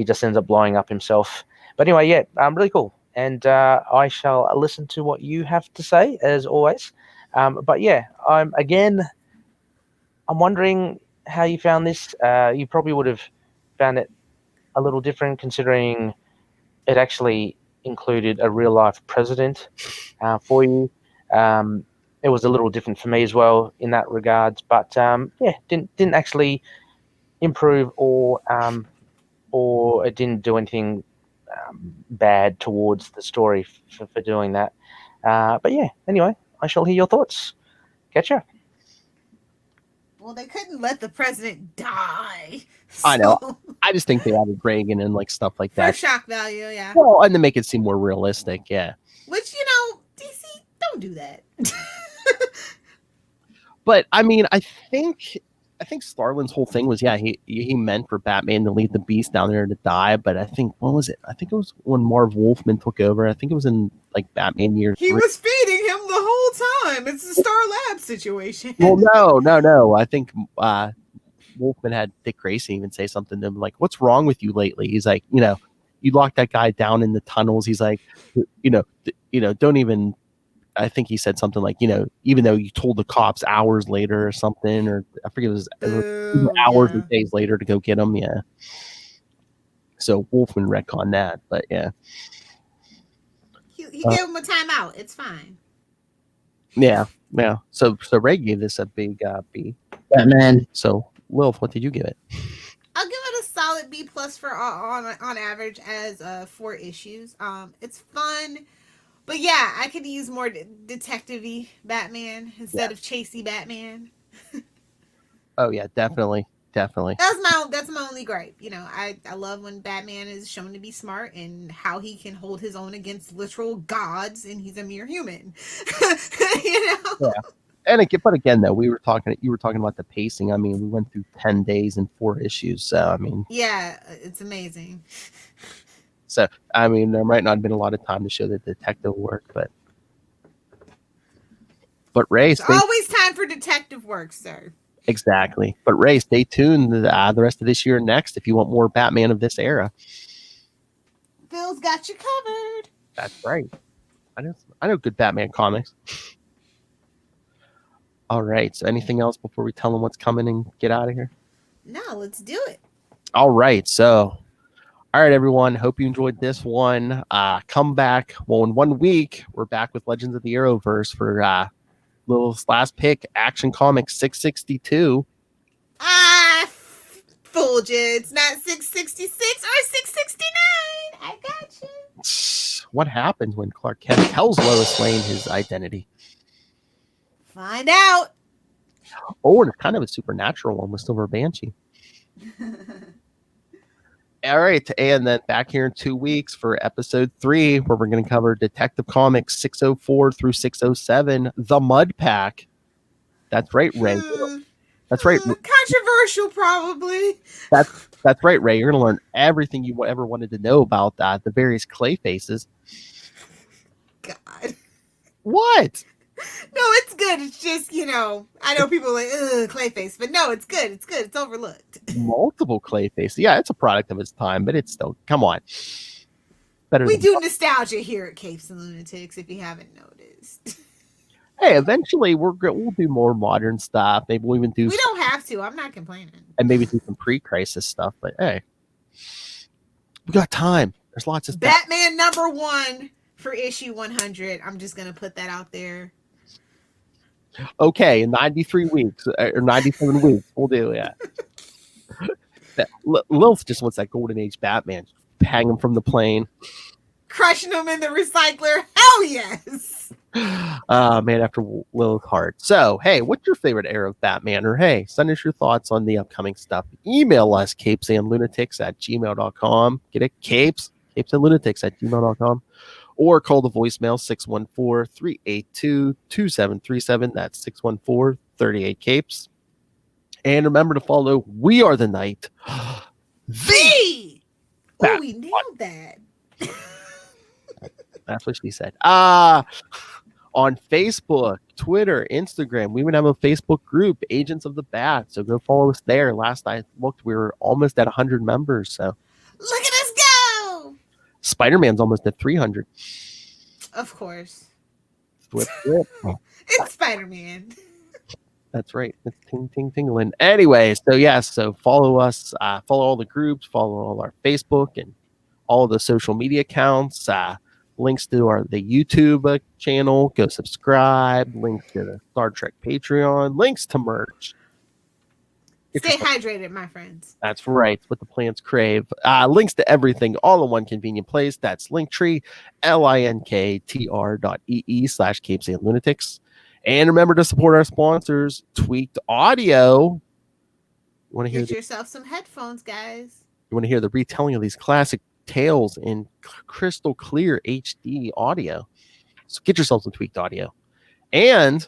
just ends up blowing up himself. But anyway, really cool. and I shall listen to what you have to say as always. But yeah, I'm wondering how you found this. You probably would have found it a little different, considering it actually included a real life president for you. It was a little different for me as well in that regards, but yeah, didn't actually improve or it didn't do anything bad towards the story for doing that. But yeah, anyway, I shall hear your thoughts. Catch ya. Well, they couldn't let the president die. I know. I just think they added Reagan and like stuff like that. For shock value, yeah. Well, and to make it seem more realistic, yeah. Which, DC, don't do that. But I mean, I think Starlin's whole thing was, yeah, he meant for Batman to lead the Beast down there to die. But I think, what was it? I think it was when Marv Wolfman took over. I think it was in like Batman year 3. He was feeding him the whole time. It's a Star Lab situation. Well, no. I think Wolfman had Dick Grayson even say something to him like, "What's wrong with you lately?" He's like, you locked that guy down in the tunnels. He's like, don't even. I think he said something like, even though you told the cops hours later or something, or I forget it was hours or days later to go get him. Yeah. So Wolfman retconned that, but yeah. He gave him a timeout. It's fine. Yeah. So Ray gave this a big B. Batman. So Lilith, what did you give it? I'll give it a solid B+ for on average as 4 issues. It's fun. But yeah, I could use more detective-y Batman instead of chasey Batman. Oh yeah, definitely. That's my only gripe. I love when Batman is shown to be smart and how he can hold his own against literal gods, and he's a mere human. Yeah. But again, though, you were talking about the pacing. I mean, we went through 10 days and 4 issues, so I mean, yeah, it's amazing. So, I mean, there might not have been a lot of time to show the detective work, but Ray, it's always time for detective work, sir. Exactly. But Ray, stay tuned the rest of this year and next if you want more Batman of this era. Phil's got you covered. That's right. I know good Batman comics. All right. So, anything else before we tell them what's coming and get out of here? No, let's do it. All right. All right, everyone. Hope you enjoyed this one. Come back. Well, in 1 week, we're back with Legends of the Arrowverse for Lilith's last pick, Action Comics 662. Fooled you. It's not 666 or 669. I got you. What happens when Clark Kent tells Lois Lane his identity? Find out. Oh, and it's kind of a supernatural one with Silver Banshee. All right, and then back here in 2 weeks for episode 3, where we're going to cover Detective Comics 604 through 607, The Mud Pack. That's right, Ray. That's right. Controversial, probably. That's right, Ray. You're going to learn everything you ever wanted to know about the various clay faces. God. What? No, it's good. It's just, I know people are like, ugh, Clayface, but no, it's good. It's good. It's overlooked. Multiple clay faces. Yeah, it's a product of its time, but it's still, come on. Better. We do nostalgia here at Capes and Lunatics, if you haven't noticed. Hey, eventually we'll do more modern stuff. Maybe we'll even do. We don't have to. I'm not complaining. And maybe do some pre-crisis stuff. But hey, we got time. There's lots of stuff. Batman #1 for issue 100. I'm just gonna put that out there. Okay, in 93 weeks or 97 weeks, we'll do Lilith just wants that golden age Batman. Hang him from the plane. Crushing him in the recycler. Hell yes. Man after Lilith's heart. So, hey, what's your favorite era of Batman? Or hey, send us your thoughts on the upcoming stuff. Email us, capesandlunatics@gmail.com. Get it? capesandlunatics@gmail.com. Or call the voicemail 614-382-2737. That's 614-38-CAPES. And remember to follow We Are the Night. Oh, we nailed that. That's what she said. On Facebook, Twitter, Instagram. We even have a Facebook group, Agents of the Bat. So go follow us there. Last I looked, we were almost at 100 members. So look at us go. Spider-Man's almost at 300. Of course. Whip, whip. It's Spider-Man. That's right. It's tingling. Anyway, so follow us, follow all the groups, follow all our Facebook and all the social media accounts, links to the YouTube channel. Go subscribe, links to the Star Trek Patreon, links to merch. Stay hydrated, my friends. That's right. What the plants crave. Links to everything all in one convenient place. That's Linktree, linktr.ee/capesandlunatics. And remember to support our sponsors, Tweaked Audio. Get yourself some headphones, guys. You want to hear the retelling of these classic tales in crystal clear HD audio. So get yourself some Tweaked Audio. And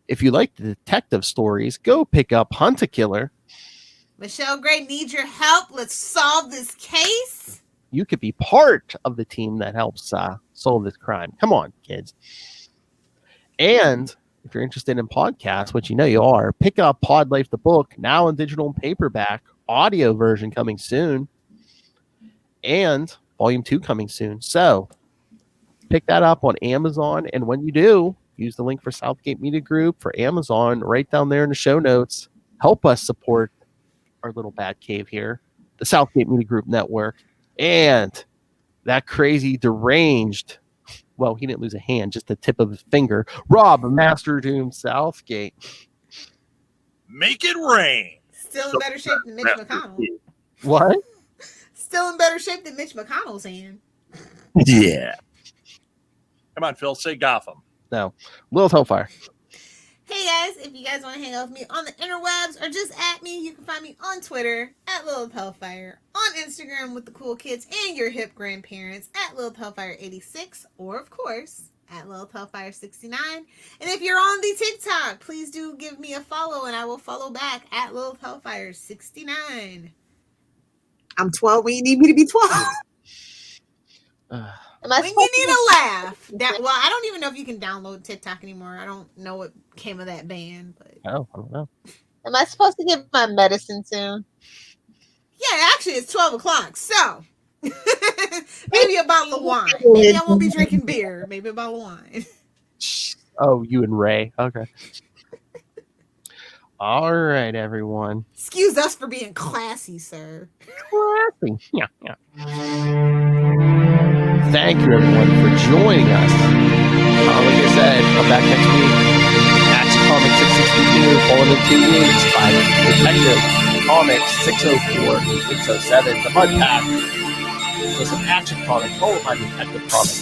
if you like the detective stories, go pick up Hunt a Killer. Michelle Gray needs your help. Let's solve this case. You could be part of the team that helps solve this crime. Come on, kids. And if you're interested in podcasts, which you know you are, pick up Pod Life the book, now in digital and paperback, audio version coming soon, and volume 2 coming soon. So pick that up on Amazon. And when you do, use the link for Southgate Media Group for Amazon right down there in the show notes. Help us support our little bat cave here, the Southgate Media Group Network, and that crazy deranged, well, he didn't lose a hand, just the tip of his finger, Rob Master Doom Southgate. Make it rain. Still in better shape than Mitch McConnell. What? Still in better shape than Mitch McConnell's hand. Yeah. Come on, Phil, say Gotham. No. Lilith Hellfire. Hey guys, if you guys want to hang out with me on the interwebs or just at me, you can find me on Twitter at Lilith Hellfire, on Instagram with the cool kids and your hip grandparents at Lilith Hellfire 86, or of course at Lilith Hellfire 69. And if you're on the TikTok, please do give me a follow and I will follow back at Lilith Hellfire 69. I'm 12 when you need me to be 12. When you need a laugh. I don't even know if you can download TikTok anymore. I don't know what came of that ban. But I don't know. Am I supposed to get my medicine soon? Yeah, actually, it's 12 o'clock. So maybe a bottle of wine. Maybe I won't be drinking beer. Maybe a bottle of wine. Oh, you and Ray. Okay. All right, everyone. Excuse us for being classy, sir. Classy. Yeah. Thank you, everyone, for joining us. Like I said, come back next week. Action Comics 662, falling in 2 weeks by Detective Comics 604, 607, the Mud Pack. So some Action Comics, followed by Detective Comics.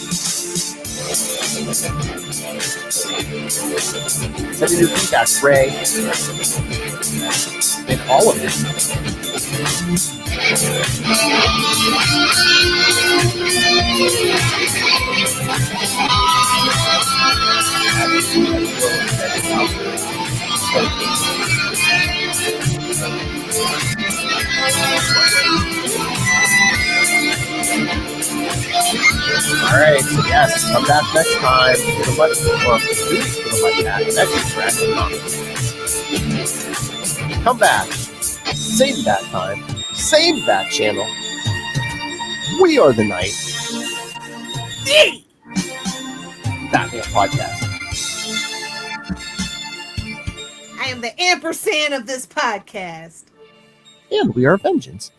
Send me your feedback, Ray. In all of it. All right, so yes, come back next time for the Mud Pack. Next Comics. Come back. Same bat time. Same bat channel. We are the night. The Batman Podcast. I am the ampersand of this podcast. And we are Vengeance.